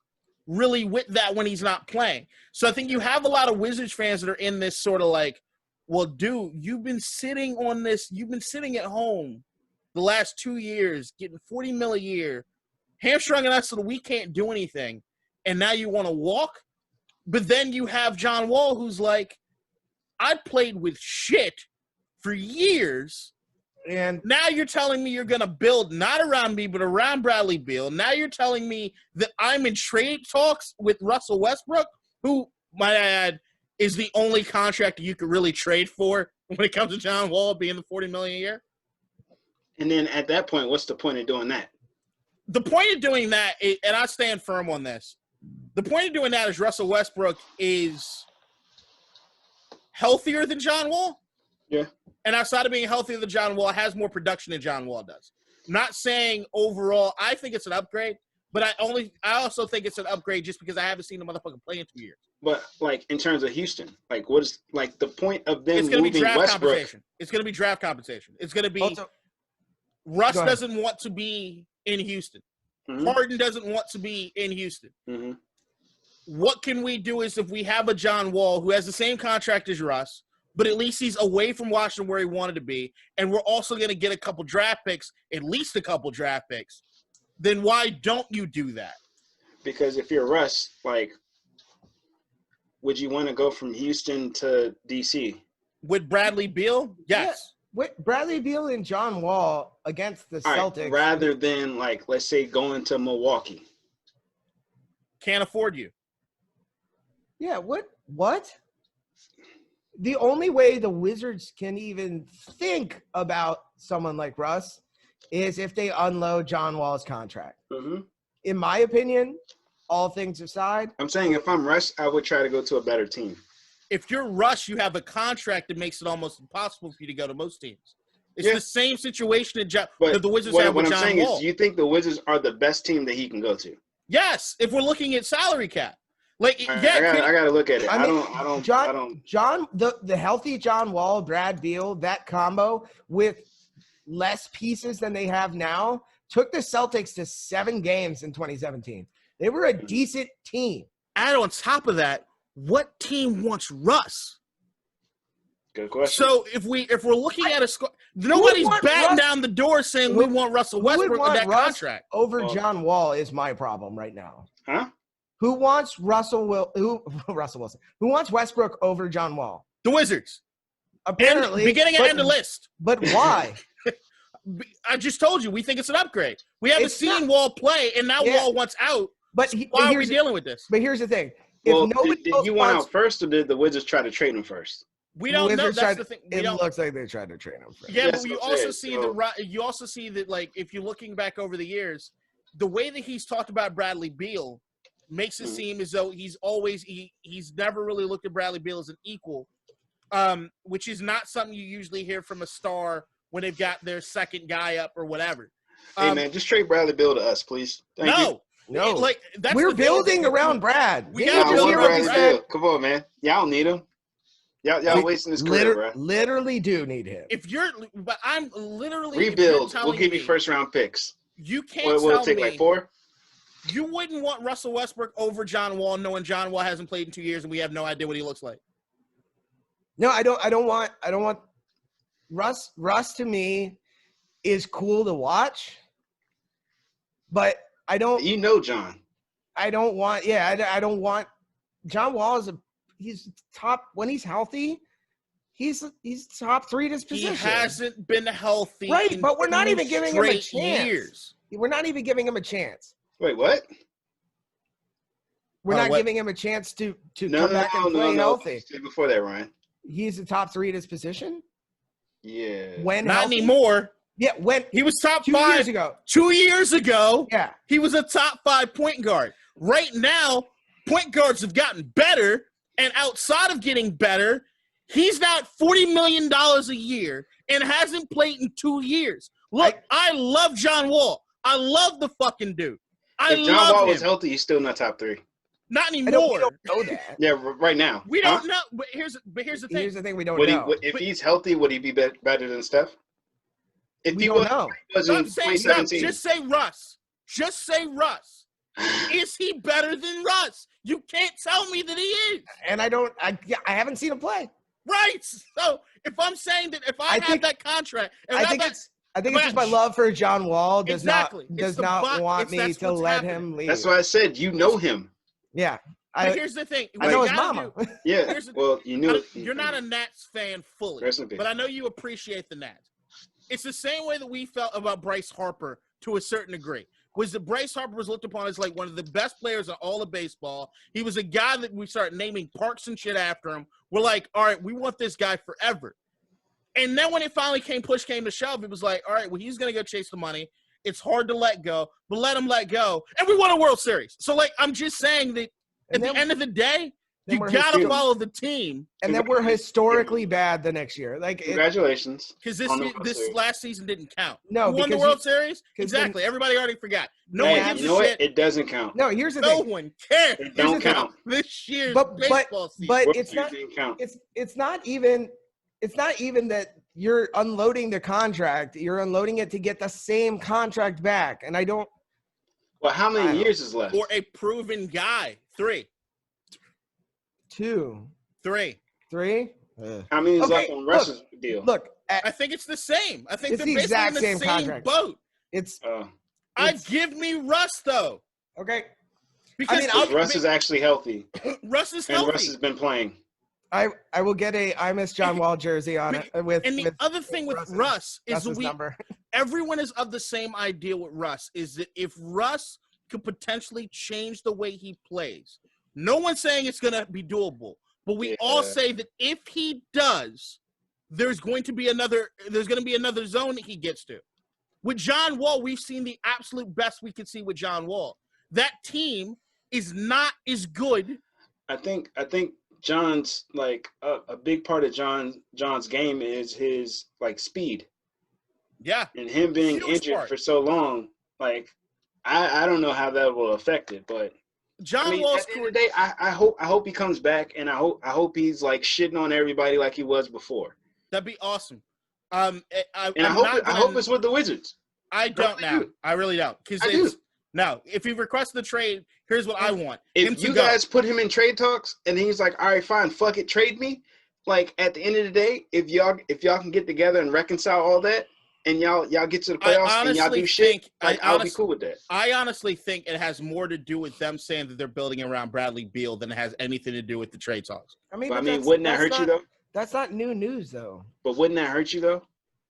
really with that when he's not playing. So I think you have a lot of Wizards fans that are in this sort of like, well, dude, you've been sitting on this. You've been sitting at home the last 2 years, getting $40 million a year, hamstringing us so that we can't do anything, and now you want to walk? But then you have John Wall, who's like, I played with shit for years, And now you're telling me you're going to build not around me, but around Bradley Beal. Now you're telling me that I'm in trade talks with Russell Westbrook, who, might I add, is the only contract you could really trade for when it comes to John Wall being the $40 million a year. And then at that point, what's the point of doing that? The point of doing that, and I stand firm on this, the point of doing that is Russell Westbrook is healthier than John Wall. Yeah. And outside of being healthier than John Wall, has more production than John Wall does. I'm not saying overall, I think it's an upgrade, but I also think it's an upgrade just because I haven't seen the motherfucker play in 2 years. But like in terms of Houston, like what is like the point of them It's going to be moving draft Westbrook? compensation. It's going to be draft compensation. It's going to be also, Russ go ahead. doesn't want to be in Houston. Mhm. Harden doesn't want to be in Houston. Mm-hmm. What can we do is if we have a John Wall who has the same contract as Russ, but at least he's away from Washington where he wanted to be, and we're also going to get a couple draft picks, at least a couple draft picks, then why don't you do that? Because if you're Russ, like, would you want to go from Houston to DC? With Bradley Beal? Yes. with Bradley Beal and John Wall against the All Celtics. right, rather than like, let's say going to Milwaukee. Can't afford you. Yeah, what? The only way the Wizards can even think about someone like Russ is if they unload John Wall's contract. Mm-hmm. In my opinion, all things aside, I'm saying if I'm Russ, I would try to go to a better team. If you're Russ, you have a contract that makes it almost impossible for you to go to most teams. It's Yeah. the same situation that But the Wizards what have with I'm John saying Wall. is, do you think the Wizards are the best team that he can go to? Yes, if we're looking at salary cap. Like, All right, yeah, I gotta look at it. I mean, I don't. John, the healthy John Wall, Brad Beal, that combo with less pieces than they have now took the Celtics to 7 games in 2017. They were a decent team. add on top of that, what team wants Russ? Good question. So if we're looking at a score, nobody's want batting Russ? down the door saying we want Russell Who would Westbrook with want that Russ contract. over Well- John Wall is my problem right now. Huh? Who wants Russell Wilson? Who wants Westbrook over John Wall? The Wizards. Apparently, Beginning and but, end of list. But why? I just told you, we think it's an upgrade. We haven't It's seen not. Wall play, and now Yeah. Wall wants out. But Why are we dealing with this? But here's the thing: if Well, nobody did else you want wants, out first, or did the Wizards try to trade him first? We don't know. Wizards That's tried- the thing. We it don't. looks like they tried to trade him. First. Yeah, Yes, but you that's also it. see So- you also see that, like, if you're looking back over the years, the way that he's talked about Bradley Beal makes it Mhm. seem as though he's never really looked at Bradley Beal as an equal, which is not something you usually hear from a star when they've got their second guy up or whatever. Hey man, just trade Bradley Beal to us, please. Thank you. No. like that's We're the thing. building around Brad. We Didn't gotta you Nah, I just want hear what Bradley he said? Beal. Come on, man. Y'all need him. Y'all wasting his career, bro. Literally do need him. But I'm literally if you're Rebuild. We'll telling give you me first round picks. You can't What will it tell take, me like 4? you wouldn't want Russell Westbrook over John Wall, knowing John Wall hasn't played in 2 years and we have no idea what he looks like. No, I don't want Russ. Russ to me is cool to watch, but I don't. You know John. I don't want. Yeah, I don't want. John Wall he's top when he's healthy. He's top 3 at his position. He hasn't been healthy, Right, in but we're not 2 even giving him a straight chance. years. We're not even giving him a chance. Wait, what? We're Oh, not what? giving him a chance to No, come back and play healthy. Say before that, Ryan. He's the top 3 at his position. Yeah. When Not healthy? anymore. Yeah, when He was top 2 5 years ago. 2 years ago. Yeah. He was a top 5 point guard. Right now, point guards have gotten better, and outside of getting better, he's not $40 million a year and hasn't played in 2 years. Look, I love John Wall. I love the fucking dude. I If John love Wall him. was healthy, he's still not top 3. Not We anymore. don't know that. Yeah, right now. We Huh? don't know. But here's the thing. Here's the thing we don't Would he, know. if he's healthy, would he be better than Steph? If We he don't was, know. was No, in I'm saying no, 2017. just say Russ. Just say Russ. Is he better than Russ? You can't tell me that he is. And I haven't seen him play. Right. So if I'm saying that if I have that contract, if I think have it's just my love for John Wall does Exactly. not It's does the not buck. want It's- me that's to what's let happening. him leave. That's why I said you know him. Yeah. but here's the thing. I What know you his gotta mama. do- Yeah. Here's the- Well, you knew it. you're not a Nats fan fully, Rest in peace. but I know you appreciate the Nats. it's the same way that we felt about Bryce Harper to a certain degree. Was that Bryce Harper was looked upon as like one of the best players in all of baseball. He was a guy that we started naming parks and shit after him. We're like, all right, we want this guy forever. And then when it finally push came to shove, it was like, all right, well, he's going to go chase the money. It's hard to let go, but let him let go. And we won a World Series. So, like, I'm just saying that at the end of the day, you got to follow the team. And then we're historically bad the next year. Like, congratulations. Because this last season didn't count. No, who won the World Series? Exactly. Everybody already forgot. No one gives a shit. It doesn't count. No, here's the thing. No one cares. It don't count. This year's baseball season. But it's not even that you're unloading the contract. You're unloading it to get the same contract back. And I don't. Well, how many years is left? For a proven guy. 3. 2. 3. 3? How many is left on Russ's deal? Look, I think it's the same. I think it's they're the exact basically in the same same contract. boat. It's give me Russ though. Okay. Because Russ is actually healthy. Russ is healthy. And Russ has been playing. I will get a I Miss John Wall jersey on it. Other thing with Russ is number. Everyone is of the same idea with Russ, is that if Russ could potentially change the way he plays, no one's saying it's going to be doable, but we all say that if he does, there's going to be another zone that he gets to. With John Wall, we've seen the absolute best we could see with John Wall. That team is not as good. I think John's like a big part of John's game is his like speed. Yeah. And him being injured for so long, like I don't know how that will affect it, but John Wall's at the end of the day, I hope he comes back, and I hope he's like shitting on everybody like he was before. That'd be awesome. I hope it's with the Wizards. I don't now. I really don't. Because no, if he requests the trade, here's what I want. If you guys put him in trade talks and he's like, all right, fine, fuck it, trade me. Like at the end of the day, if y'all can get together and reconcile all that, and y'all get to the playoffs and y'all do shit, I'll be cool with that. I honestly think it has more to do with them saying that they're building around Bradley Beal than it has anything to do with the trade talks. I mean, wouldn't that hurt you though? That's not new news though. But wouldn't that hurt you though?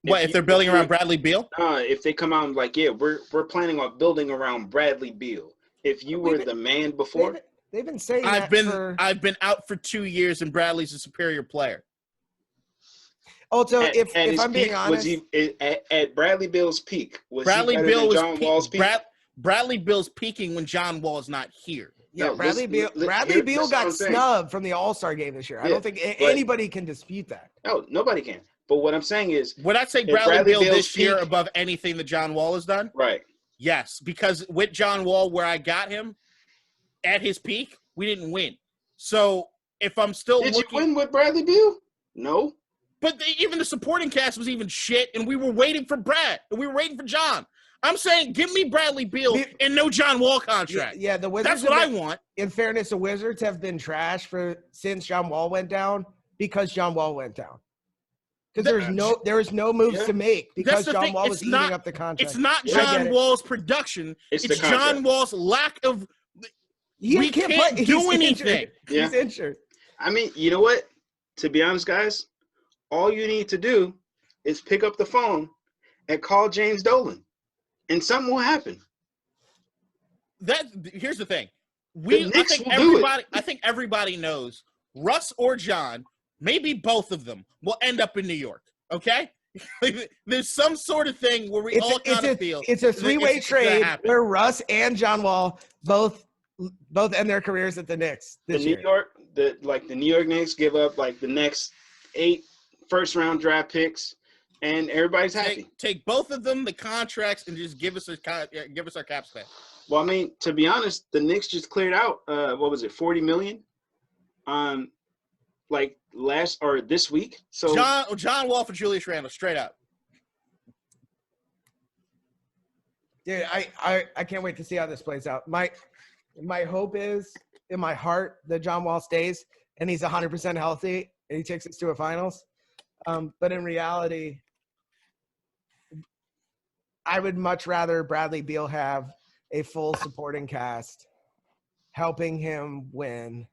If they're building around Bradley Beal? If they come out and like, yeah, we're planning on building around Bradley Beal. If you were the man before, they've been saying I've been out for 2 years and Bradley's a superior player. Also, if I'm being honest, was he at Bradley Beal's peak? Was Bradley he better Beal than John Wall's peak? Bradley Bill's peaking when John Wall is not here. Yeah, no, Bradley Beal got snubbed from the All-Star game this year. I don't think anybody can dispute that. No, nobody can. But what I'm saying is, would I say Bradley Beal this year above anything that John Wall has done? Right. Yes, because with John Wall, where I got him at his peak, we didn't win. So if I'm still Did you win with Bradley Beal? No. But even the supporting cast was even shit, and we were waiting for Brad, and we were waiting for John. I'm saying, give me Bradley Beal and no John Wall contract. Yeah, the Wizards. That's what I want. In fairness, the Wizards have been trash since John Wall went down because John Wall went down. Because there was no moves to make because John Wall was eating up the contract. It's not John Wall's production. It's John Wall's lack of. We can't do anything. He's injured. I mean, you know what? To be honest, guys, all you need to do is pick up the phone and call James Dolan, and something will happen. Here's the thing. I think everybody knows Russ or John. Maybe both of them will end up in New York, okay? There's some sort of thing where we all kind of feel. It's a three-way trade where Russ and John Wall both end their careers at the Knicks this year. The New York Knicks give up like the next 8 first-round draft picks, and everybody's happy. Take both of them, the contracts, and just give us our cap space. Well, I mean, to be honest, the Knicks just cleared out, $40 million? Like this week. So John Wall for Julius Randle, straight up. Dude, I can't wait to see how this plays out. My hope is in my heart that John Wall stays and he's 100% healthy and he takes us to a finals. But in reality, I would much rather Bradley Beal have a full supporting cast helping him win.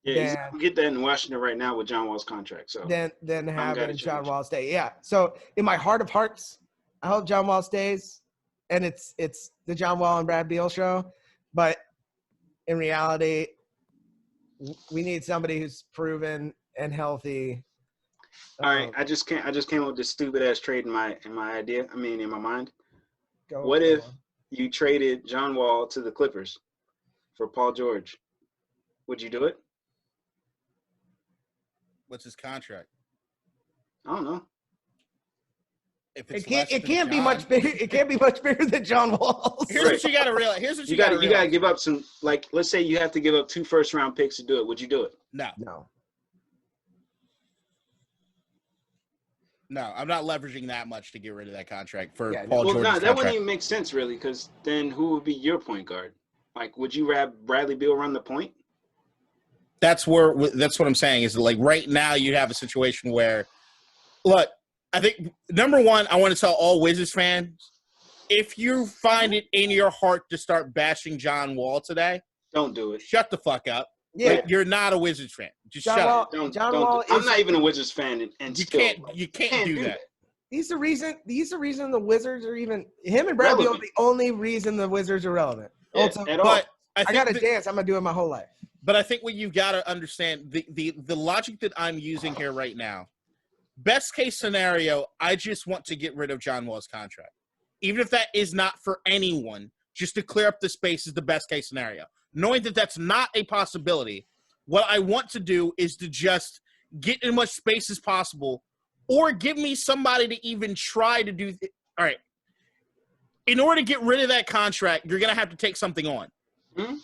Yeah, you can get that in Washington right now with John Wall's contract. So then having John Wall stay. Yeah. So in my heart of hearts, I hope John Wall stays, and it's the John Wall and Brad Beal show. But in reality, we need somebody who's proven and healthy. All right, I just came up with this stupid ass trade in my mind. What if you traded John Wall to the Clippers for Paul George? Would you do it? What's his contract? I don't know. If it's it can't be much bigger. It can't be much bigger than John Wall's. Here's what you got to realize. Here's what you got to realize. You got to give up some. Like, let's say you have to give up 2 first-round picks to do it. Would you do it? No. No, I'm not leveraging that much to get rid of that contract for Paul George's contract. That wouldn't even make sense, really, because then who would be your point guard? Like, would you have Bradley Beal run the point? That's what I'm saying is, like, right now you have a situation where, look, I think, number one, I want to tell all Wizards fans, if you find it in your heart to start bashing John Wall today, don't do it. Shut the fuck up. Yeah, like, you're not a Wizards fan. Just shut up. I'm not even a Wizards fan, and you still, can't do that. He's the reason the Wizards are even him and Brad Beal are the only reason the Wizards are relevant. Yeah, also, but I got to dance. I'm gonna do it my whole life. But I think what you've got to understand, the logic that I'm using here right now, best case scenario, I just want to get rid of John Wall's contract. Even if that is not for anyone, just to clear up the space is the best case scenario. Knowing that that's not a possibility, what I want to do is to just get as much space as possible, or give me somebody to even try to do all right. In order to get rid of that contract, you're going to have to take something on. Mm-hmm.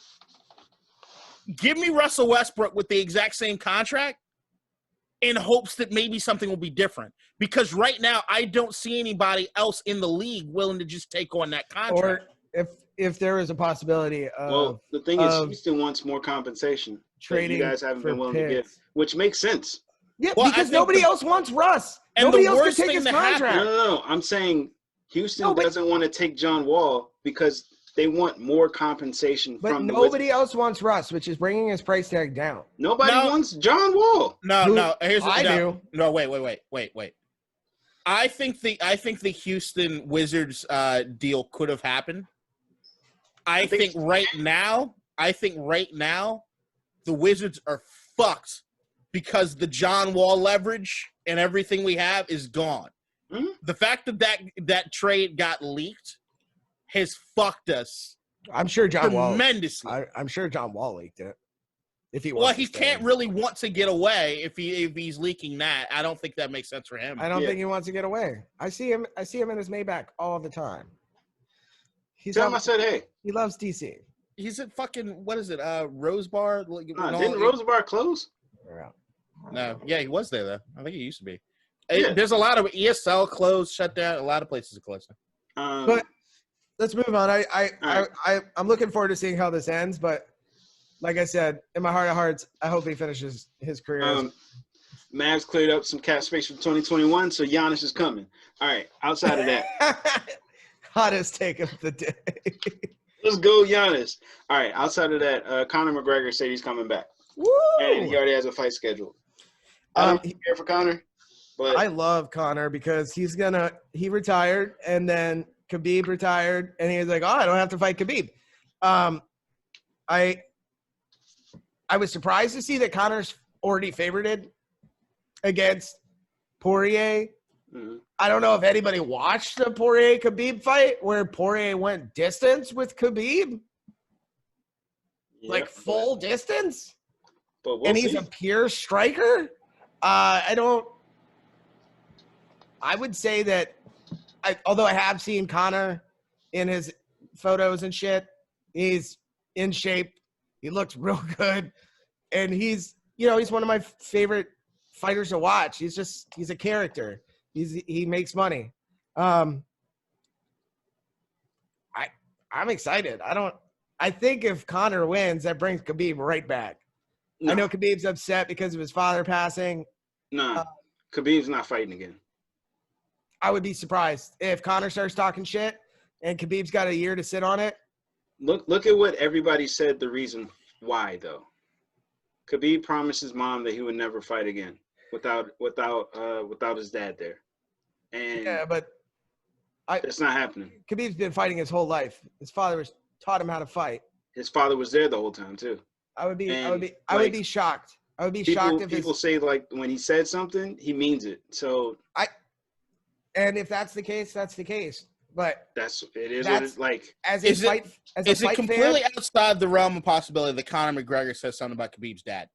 Give me Russell Westbrook with the exact same contract in hopes that maybe something will be different. Because right now, I don't see anybody else in the league willing to just take on that contract. Or if there is a possibility of – well, the thing is, Houston wants more compensation trading that you guys haven't been willing picks. to give, which makes sense. Yeah, well, because nobody else wants Russ. Nobody else can take his contract. No. I'm saying Houston doesn't want to take John Wall because they want more compensation from the Wizards. But nobody else wants Russ, which is bringing his price tag down. Nobody wants John Wall. No. I do. No, wait. I think the Houston Wizards deal could have happened. I think right now, the Wizards are fucked because the John Wall leverage and everything we have is gone. Mm-hmm. The fact that trade got leaked has fucked us. I'm sure John tremendously. Wall. I'm sure John Wall leaked it. If he can't really want to get away if he's leaking that. I don't think that makes sense for him. I don't think he wants to get away. I see him in his Maybach all the time. Tell him I said hey. He loves DC. He's at fucking what is it? Rose Bar. Didn't Rose Bar close? No. Yeah, he was there though. I think he used to be. Yeah. There's a lot of ESL closed, shut down. A lot of places are closed now. But let's move on. I'm looking forward to seeing how this ends. But like I said, in my heart of hearts, I hope he finishes his career. Mavs cleared up some cap space for 2021, so Giannis is coming. All right. Outside of that, hottest take of the day. Let's go, Giannis. All right. Outside of that, Conor McGregor said he's coming back. Woo! And he already has a fight scheduled. I don't care for Conor, but I love Conor because he retired and then Khabib retired and he was like, oh, I don't have to fight Khabib. I was surprised to see that Conor's already favorited against Poirier. Mm-hmm. I don't know if anybody watched the Poirier-Khabib fight where Poirier went distance with Khabib. Full distance? But he's a pure striker? I would say that although I have seen Conor in his photos and shit, he's in shape. He looks real good. And he's one of my favorite fighters to watch. He's a character. He makes money. I'm excited. I think if Conor wins, that brings Khabib right back. No. I know Khabib's upset because of his father passing. No, Khabib's not fighting again. I would be surprised if Conor starts talking shit and Khabib's got a year to sit on it. Look at what everybody said the reason why, though. Khabib promised his mom that he would never fight again without his dad there. And yeah, but It's not happening. Khabib's been fighting his whole life. His father taught him how to fight. His father was there the whole time too. I would be shocked. I would be people, shocked if people say like when he said something, he means it. So and if that's the case, that's the case. But it is what it's like. Is it completely outside the realm of possibility that Conor McGregor says something about Khabib's dad?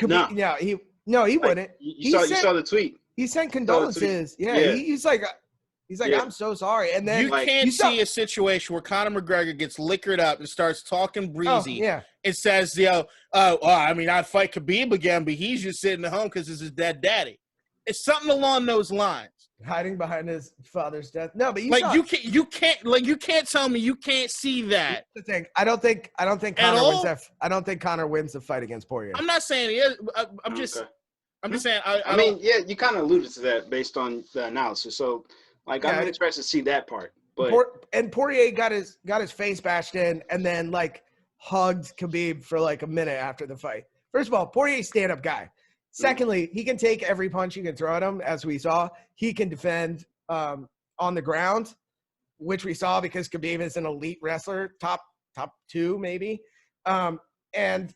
No. Yeah, he wouldn't. You saw the tweet. He sent condolences. Yeah. He's like, I'm so sorry. And then you can't see a situation where Conor McGregor gets liquored up and starts talking breezy. It says, I'd fight Khabib again, but he's just sitting at home because it's his dead daddy. It's something along those lines. Hiding behind his father's death. No, but you can't tell me you can't see that. That's the thing. I don't think Conor wins that. I don't think Conor wins the fight against Poirier. I'm not saying he is. I'm just saying. I mean, you kind of alluded to that based on the analysis. So, I'm not expected to see that part. But Poirier got his face bashed in, and then hugged Khabib for a minute after the fight. First of all, Poirier's stand-up guy. Secondly, he can take every punch you can throw at him, as we saw. He can defend on the ground, which we saw because Khabib is an elite wrestler, top 2 maybe. And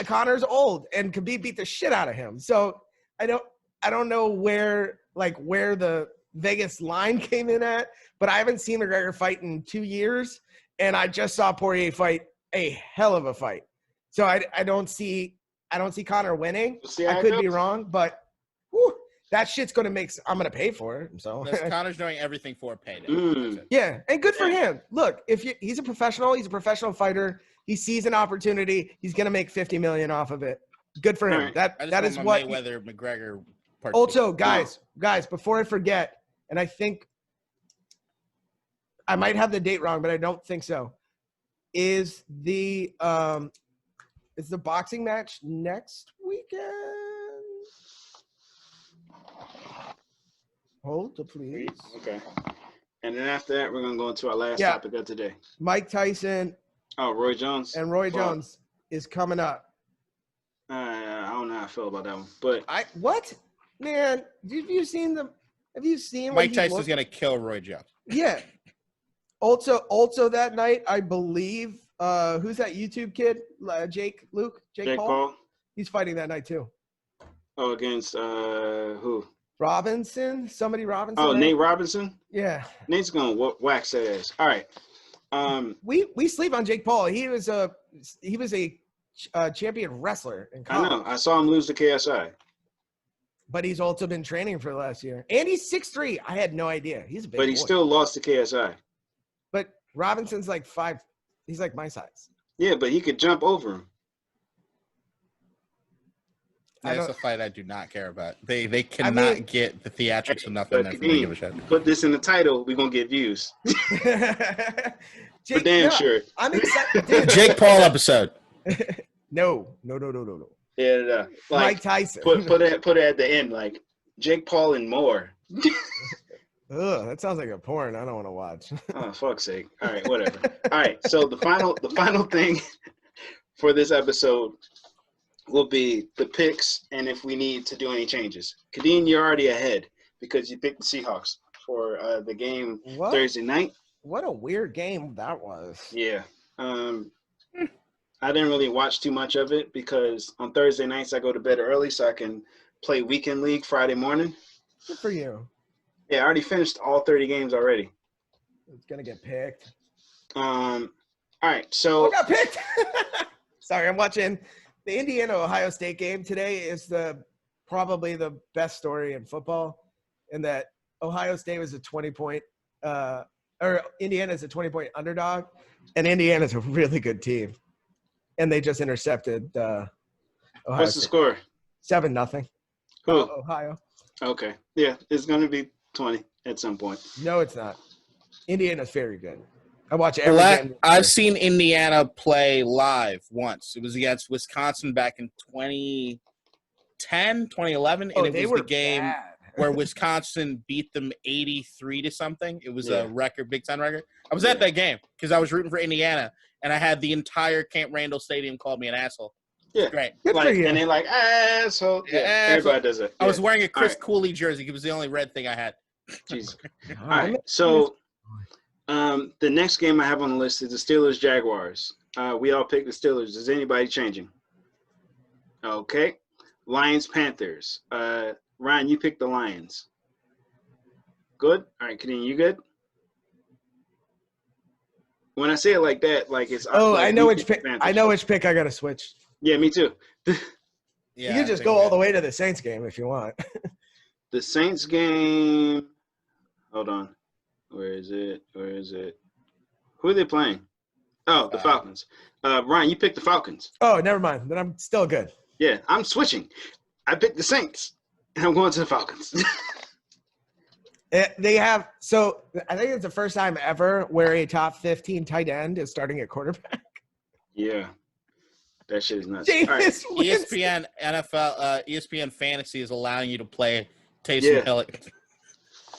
Conor's old, and Khabib beat the shit out of him. So I don't know where the Vegas line came in at, but I haven't seen McGregor fight in 2 years, and I just saw Poirier fight a hell of a fight. So I don't see Conor winning. I could be wrong, but that shit's going to I'm going to pay for it. So Conor's doing everything for a payday. Yeah, and good for him. Look, he's a professional fighter. He sees an opportunity. He's going to make $50 million off of it. Good for him. That is what Mayweather McGregor. Also, guys, before I forget, and I think I might have the date wrong, but I don't think so. Is the boxing match next weekend? Hold, please. Okay. And then after that, we're going to go into our last topic of today. Mike Tyson. Oh, Roy Jones. And Roy Jones is coming up. I don't know how I feel about that one. But what? Man, have you seen Mike Tyson's going to kill Roy Jones. Yeah. Also that night, I believe, who's that YouTube kid? Jake Paul? He's fighting that night too. Oh, against who? Robinson? Somebody Robinson? Oh, right? Nate Robinson? Yeah. Nate's going to wax that ass. All right. We sleep on Jake Paul. He was a champion wrestler in college. I know. I saw him lose to KSI. But he's also been training for the last year. And he's 6'3". I had no idea. He's a big boy. But he still lost to KSI. But Robinson's 5. He's my size. Yeah, but he could jump over him. That's a fight I do not care about. They cannot get the theatrics enough in there for me to give a shit. Put this in the title, we're going to get views. For damn sure. I'm excited. Jake Paul episode. No. Yeah, Mike Tyson. Put it at the end, Jake Paul and more. Ugh, that sounds like a porn I don't want to watch. Oh, fuck's sake. All right, whatever. All right, so the final thing for this episode will be the picks and if we need to do any changes. Kadeen, you're already ahead because you picked the Seahawks for the game Thursday night. What a weird game that was. Yeah. I didn't really watch too much of it because on Thursday nights I go to bed early so I can play weekend league Friday morning. Good for you. Yeah, I already finished all 30 games already. It's going to get picked. All right, so. I got picked. Sorry, I'm watching the Indiana-Ohio State game. Today is probably the best story in football in that Ohio State was a 20-point or Indiana's a 20-point underdog, and Indiana's a really good team. And they just intercepted Ohio What's the State. Score? 7-0. Who? Ohio. Okay. Yeah, it's going to be 20 at some point. No, it's not. Indiana's very good. I watch every game. I've seen Indiana play live once. It was against Wisconsin back in 2010, 2011, and it was the game where Wisconsin beat them 83 to something. It was a record, Big Ten record. I was at that game because I was rooting for Indiana, and I had the entire Camp Randall Stadium call me an asshole. Yeah, great. Good for you. And they're asshole. Yeah, everybody does it. I was wearing a Chris Cooley jersey. It was the only red thing I had. Jesus. All right. So the next game I have on the list is the Steelers Jaguars. We all picked the Steelers. Is anybody changing? Okay. Lions Panthers. Ryan, you picked the Lions. Good. All right, Kadeem, you good? When I say it like that, like it's. Oh, like I know which pick. I know which pick I got to switch. Yeah, me too. Yeah, you can just go all the way to the Saints game if you want. The Saints game. Hold on. Where is it? Who are they playing? Oh, the Falcons. Ryan, you picked the Falcons. Oh, never mind. Then I'm still good. Yeah, I'm switching. I picked the Saints, and I'm going to the Falcons. They have – so I think it's the first time ever where a top 15 tight end is starting at quarterback. Yeah. That shit is nuts. Jameis All right. ESPN NFL, ESPN Fantasy is allowing you to play Taysom Hill.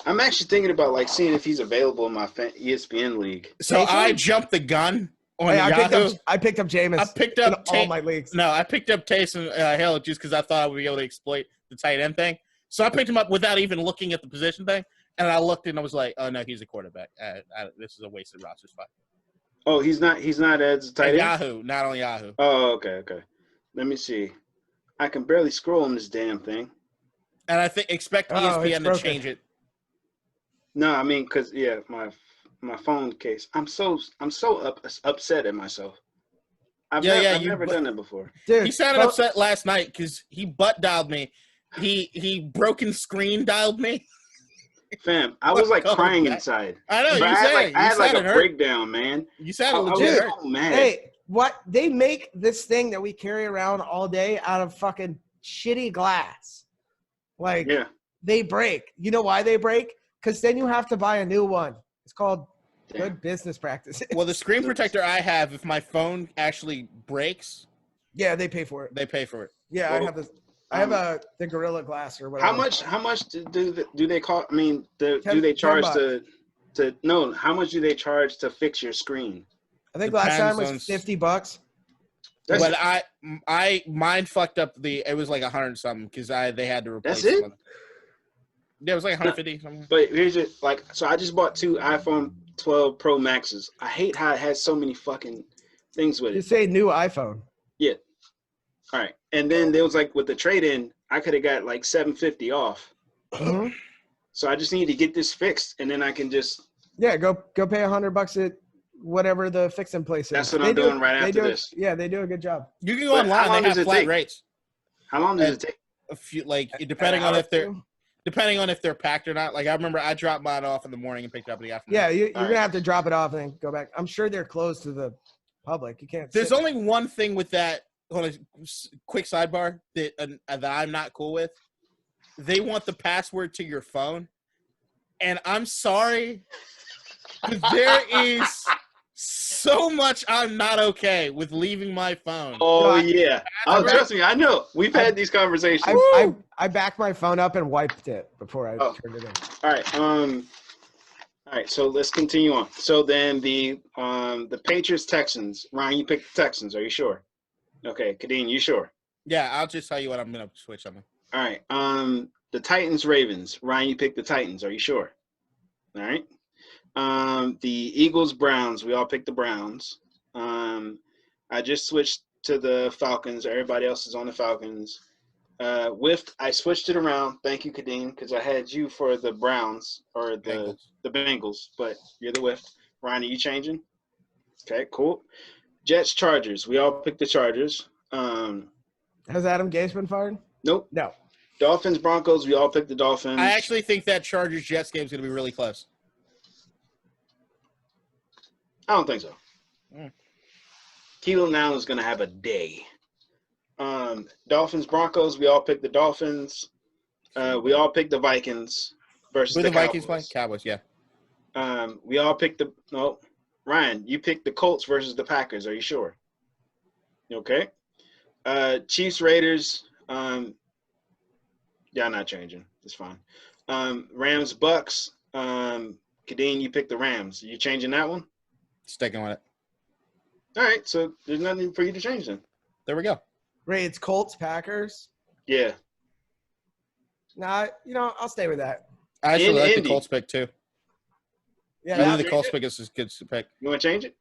I'm actually thinking about like seeing if he's available in my ESPN league. So I jumped the gun on Yahoo. I picked up Jameis. I picked up all my leagues. No, I picked up Taysom Hill just because I thought I would be able to exploit the tight end thing. So I picked him up without even looking at the position thing, and I looked and I was like, "Oh no, he's a quarterback. This is a wasted roster spot." Oh, he's not as a tight end? Yahoo, not on Yahoo. Oh, okay. Let me see. I can barely scroll on this damn thing. And I expect ESPN to change it. No, I mean, cause my phone case. I'm so upset at myself. I've never done that before. Dude, he sounded upset last night because he butt dialed me. He broken screen dialed me. Fam, I was like crying inside. I know. I had like a breakdown, man. You sounded legit. I was so mad. Hey, what they make this thing that we carry around all day out of fucking shitty glass. Like, they break. You know why they break? Because then you have to buy a new one. It's called good business practices. Well, the screen protector I have, if my phone actually breaks, yeah, they pay for it. They pay for it. Yeah, well, I have this. I have the Gorilla Glass or whatever. How much do they call? I mean, do they charge to no? How much do they charge to fix your screen? I think last time was $50. But mine fucked up it was like 100 something because they had to replace. That's it. Yeah, it was like 150 something. But here's it, so I just bought 2 iPhone 12 Pro Maxes. I hate how it has so many fucking things with it. You say new iPhone. Yeah. All right. And then there was like with the trade-in, I could have got like $750 off. Mm-hmm. So I just need to get this fixed, and then I can just go pay $100 at whatever the fixing place is. That's what I'm doing right after this. Yeah, they do a good job. You can go online. They have flat rates. How long does it take? A few, depending on if they're packed or not. Like I remember, I dropped mine off in the morning and picked it up in the afternoon. Yeah, you're gonna have to drop it off and then go back. I'm sure they're closed to the public. You can't. There's only one thing with that. On a quick sidebar that I'm not cool with. They want the password to your phone, and I'm sorry, but there is so much I'm not okay with leaving my phone. Oh yeah. Oh, trust me, I know. We've had these conversations. I backed my phone up and wiped it before I turned it in. All right. All right. So let's continue on. So then the Patriots Texans. Ryan, you picked the Texans. Are you sure? Okay, Kadeem, you sure? Yeah, I'll just tell you what I'm gonna switch on. All right. The Titans Ravens. Ryan, you picked the Titans. Are you sure? All right. The Eagles Browns. We all picked the Browns. I just switched to the Falcons. Everybody else is on the Falcons. I switched it around. Thank you, Kadeem, because I had you for the Browns or the Bengals, but you're the Whiff. Ryan, are you changing? Okay, cool. Jets Chargers. We all picked the Chargers. Has Adam Gase been fired? Nope. No. Dolphins Broncos. We all picked the Dolphins. I actually think that Chargers Jets game is going to be really close. I don't think so. Keelan Allen is going to have a day. Dolphins Broncos. We all picked the Dolphins. We all picked the Vikings versus the Vikings Cowboys. play? Cowboys, yeah. We all picked Ryan, you picked the Colts versus the Packers. Are you sure? Okay. Chiefs, Raiders. Yeah, not changing. It's fine. Rams, Bucks. Kadeem, you picked the Rams. You changing that one? Sticking with it. All right. So there's nothing for you to change then. There we go. Ray, it's Colts, Packers. Yeah. Nah, I'll stay with that. I actually In like the Indy. Colts pick too. Yeah, I Yeah. think the Change Colts it? pick is a good pick. You want to change it?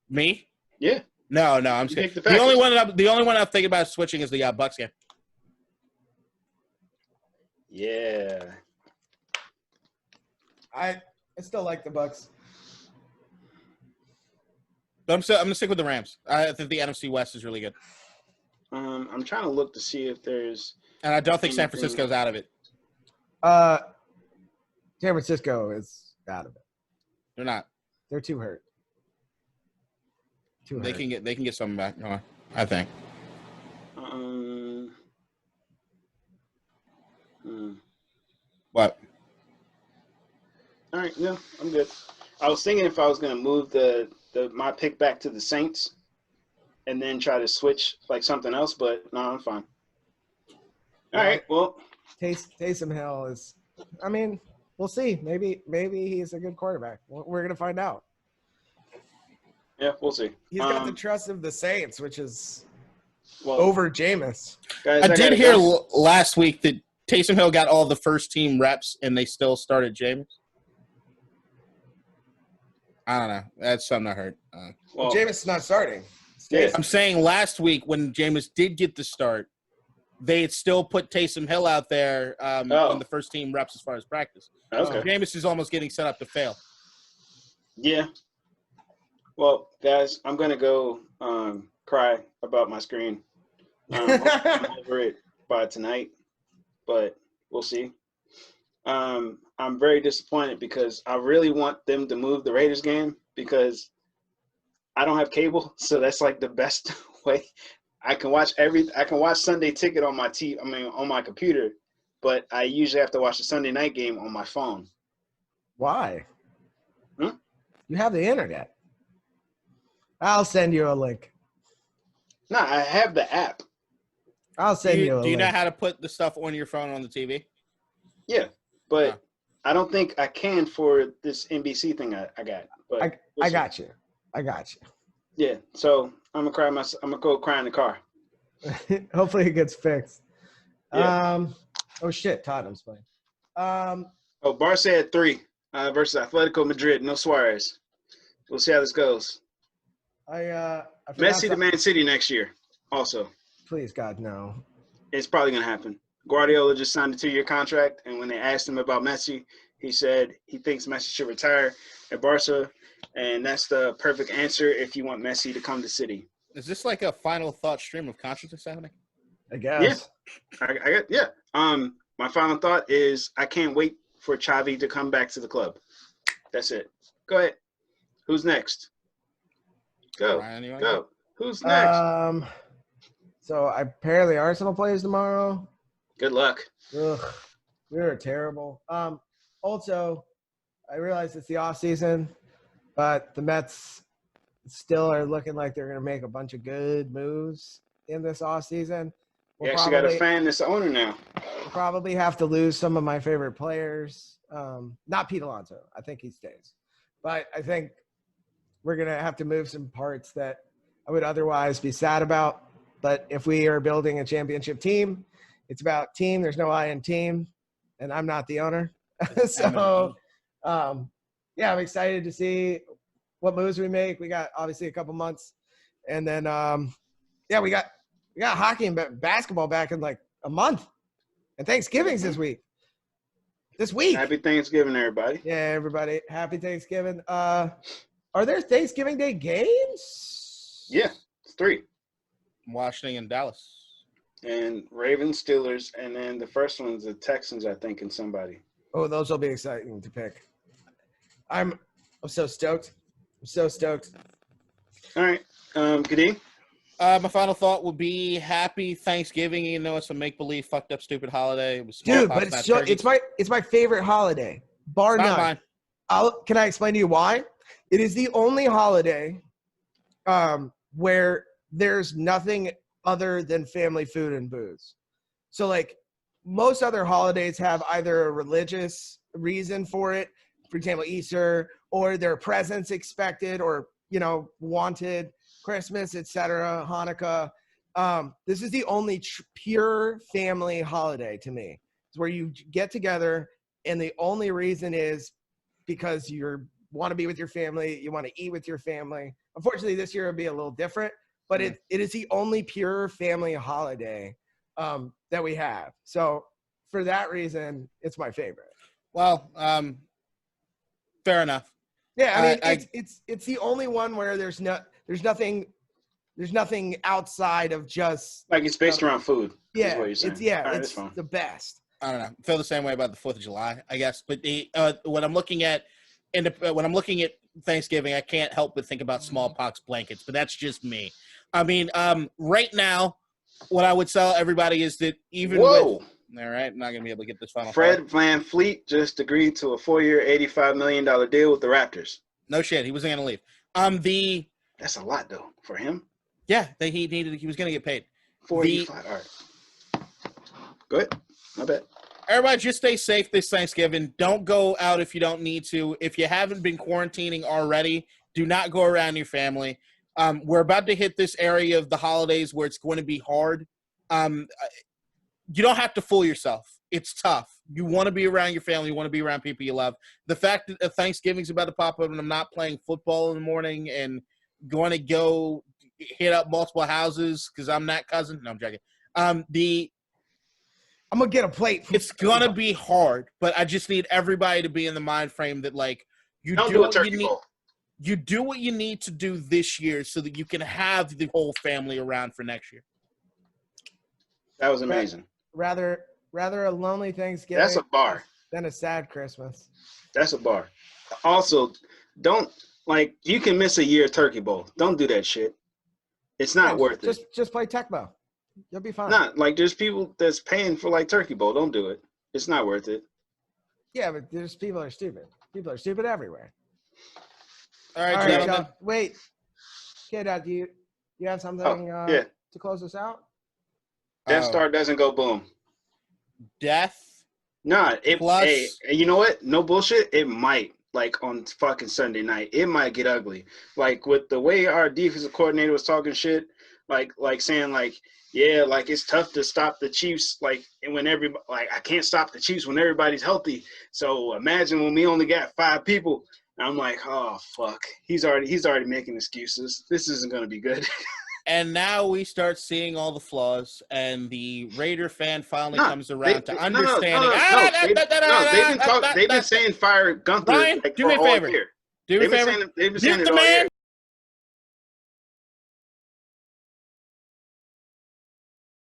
Me? Yeah. No, I'm You saying pick the the only Packers. one I'm thinking about switching is the Bucks game. Yeah. I still like the Bucks. But I'm gonna stick with the Rams. I think the NFC West is really good, I'm trying to look to see if there's and I don't think San anything. Francisco's out of it. San Francisco is out of it. They're not. They're too hurt. They can get something back. I think. What? All right, no, I'm good. I was thinking if I was going to move my pick back to the Saints and then try to switch like something else, but no, I'm fine. All right, well. Taysom Hill is, I mean, we'll see. Maybe he's a good quarterback. We're going to find out. Yeah, we'll see. He's got the trust of the Saints, which is well, over Jameis. Guys, I did hear last week that Taysom Hill got all the first team reps and they still started Jameis. I don't know. That's something I heard. Well, Jameis is not starting. Yeah. I'm saying last week when Jameis did get the start, they had still put Taysom Hill out there on the first team reps as far as practice. Okay. So Jameis is almost getting set up to fail. Yeah. Well, guys, I'm going to go cry about my screen. I'm over it by tonight, but we'll see. I'm very disappointed because I really want them to move the Raiders game because I don't have cable, so that's like the best way. I can watch Sunday Ticket on my on my computer, but I usually have to watch the Sunday night game on my phone. Why? Hmm? You have the internet. I'll send you a link. No, I have the app. I'll send you a link. Do you know how to put the stuff on your phone on the TV? Yeah, but I don't think I can for this NBC thing I got. But I got you. Yeah, so I'm gonna go cry in the car. Hopefully it gets fixed. Yeah. Oh shit, Tottenham's playing. Barca at 3 versus Atletico Madrid. No Suarez. We'll see how this goes. I Messi to Man City next year. Also, please God no. It's probably gonna happen. Guardiola just signed a 2-year contract, and when they asked him about Messi, he said he thinks Messi should retire at Barca, and that's the perfect answer if you want Messi to come to City. Is this like a final thought stream of consciousness happening? I guess. Yeah. My final thought is I can't wait for Xavi to come back to the club. That's it. Go ahead. Who's next? Go. Ryan, Go. Who's next? So apparently Arsenal plays tomorrow. Good luck. Ugh, we were terrible. Also, I realize it's the off season, but the Mets still are looking like they're going to make a bunch of good moves in this off season. You actually got a fan that's the owner now. We'll probably have to lose some of my favorite players. Not Pete Alonso. I think he stays. But I think we're going to have to move some parts that I would otherwise be sad about. But if we are building a championship team, it's about team. There's no I in team, and I'm not the owner. So, yeah, I'm excited to see what moves we make. We got obviously a couple months, and then we got hockey and basketball back in like a month, and Thanksgiving's this week. Happy Thanksgiving, everybody. Yeah, everybody. Happy Thanksgiving. Are there Thanksgiving Day games? Yeah, it's 3. Washington and Dallas. And Ravens, Steelers, and then the first one's the Texans, I think, and somebody. Oh, those will be exciting to pick. I'm so stoked. All right. Kadeem? My final thought would be happy Thanksgiving. You know, it's a make-believe, fucked up, stupid holiday. It was dude, but it's my favorite holiday, bar none. Can I explain to you why? It is the only holiday where there's nothing other than family food and booze. So like most other holidays have either a religious reason for it, for example, Easter, or their presents expected or, wanted, Christmas, etc., Hanukkah. This is the only pure family holiday to me. It's where you get together and the only reason is because you want to be with your family, you want to eat with your family. Unfortunately, this year will be a little different, but it is the only pure family holiday that we have. So for that reason, it's my favorite. Well, fair enough. Yeah, I mean, it's the only one where there's nothing outside of just like it's based around food. Yeah, what you're saying. It's the best. I don't know. I feel the same way about the 4th of July, I guess. But when I'm looking at Thanksgiving, I can't help but think about smallpox blankets. But that's just me. I mean, right now, what I would tell everybody is that even with all right, I'm not gonna be able to get this final. Fred VanVleet just agreed to a 4-year, $85 million deal with the Raptors. No shit, he wasn't gonna leave. That's a lot though for him. Yeah, he was gonna get paid. 45. All right. Go ahead. My bad. Everybody, just stay safe this Thanksgiving. Don't go out if you don't need to. If you haven't been quarantining already, do not go around your family. We're about to hit this area of the holidays where it's going to be hard. You don't have to fool yourself. It's tough. You want to be around your family. You want to be around people you love. The fact that Thanksgiving's about to pop up and I'm not playing football in the morning and going to go hit up multiple houses because I'm that cousin. No, I'm joking. I'm gonna get a plate. It's gonna be hard, but I just need everybody to be in the mind frame that like you Don't do a turkey bowl. You do what you need to do this year so that you can have the whole family around for next year. That was amazing. Rather a lonely Thanksgiving. That's a bar. Than a sad Christmas. That's a bar. Also, you can miss a year turkey bowl. Don't do that shit. It's not worth it. Just play Tecmo. You'll be fine. There's people that's paying for turkey bowl. Don't do it. It's not worth it. Yeah, but there's people are stupid. People are stupid everywhere. All right, gentlemen. Wait. Kid, do you have something to close us out? Death Star doesn't go boom. Death? Nah, plus, hey, you know what? No bullshit. It might, on fucking Sunday night, it might get ugly. With the way our defensive coordinator was talking shit, saying it's tough to stop the Chiefs, and when everybody, I can't stop the Chiefs when everybody's healthy. So imagine when we only got 5 people. I'm like, oh fuck, he's already making excuses. This isn't gonna be good. And now we start seeing all the flaws, and the Raider fan finally comes around to understanding. They've been saying fire Gunther. Ryan, do me a favor. Do me a favor. They've been saying Mute it the all man. year.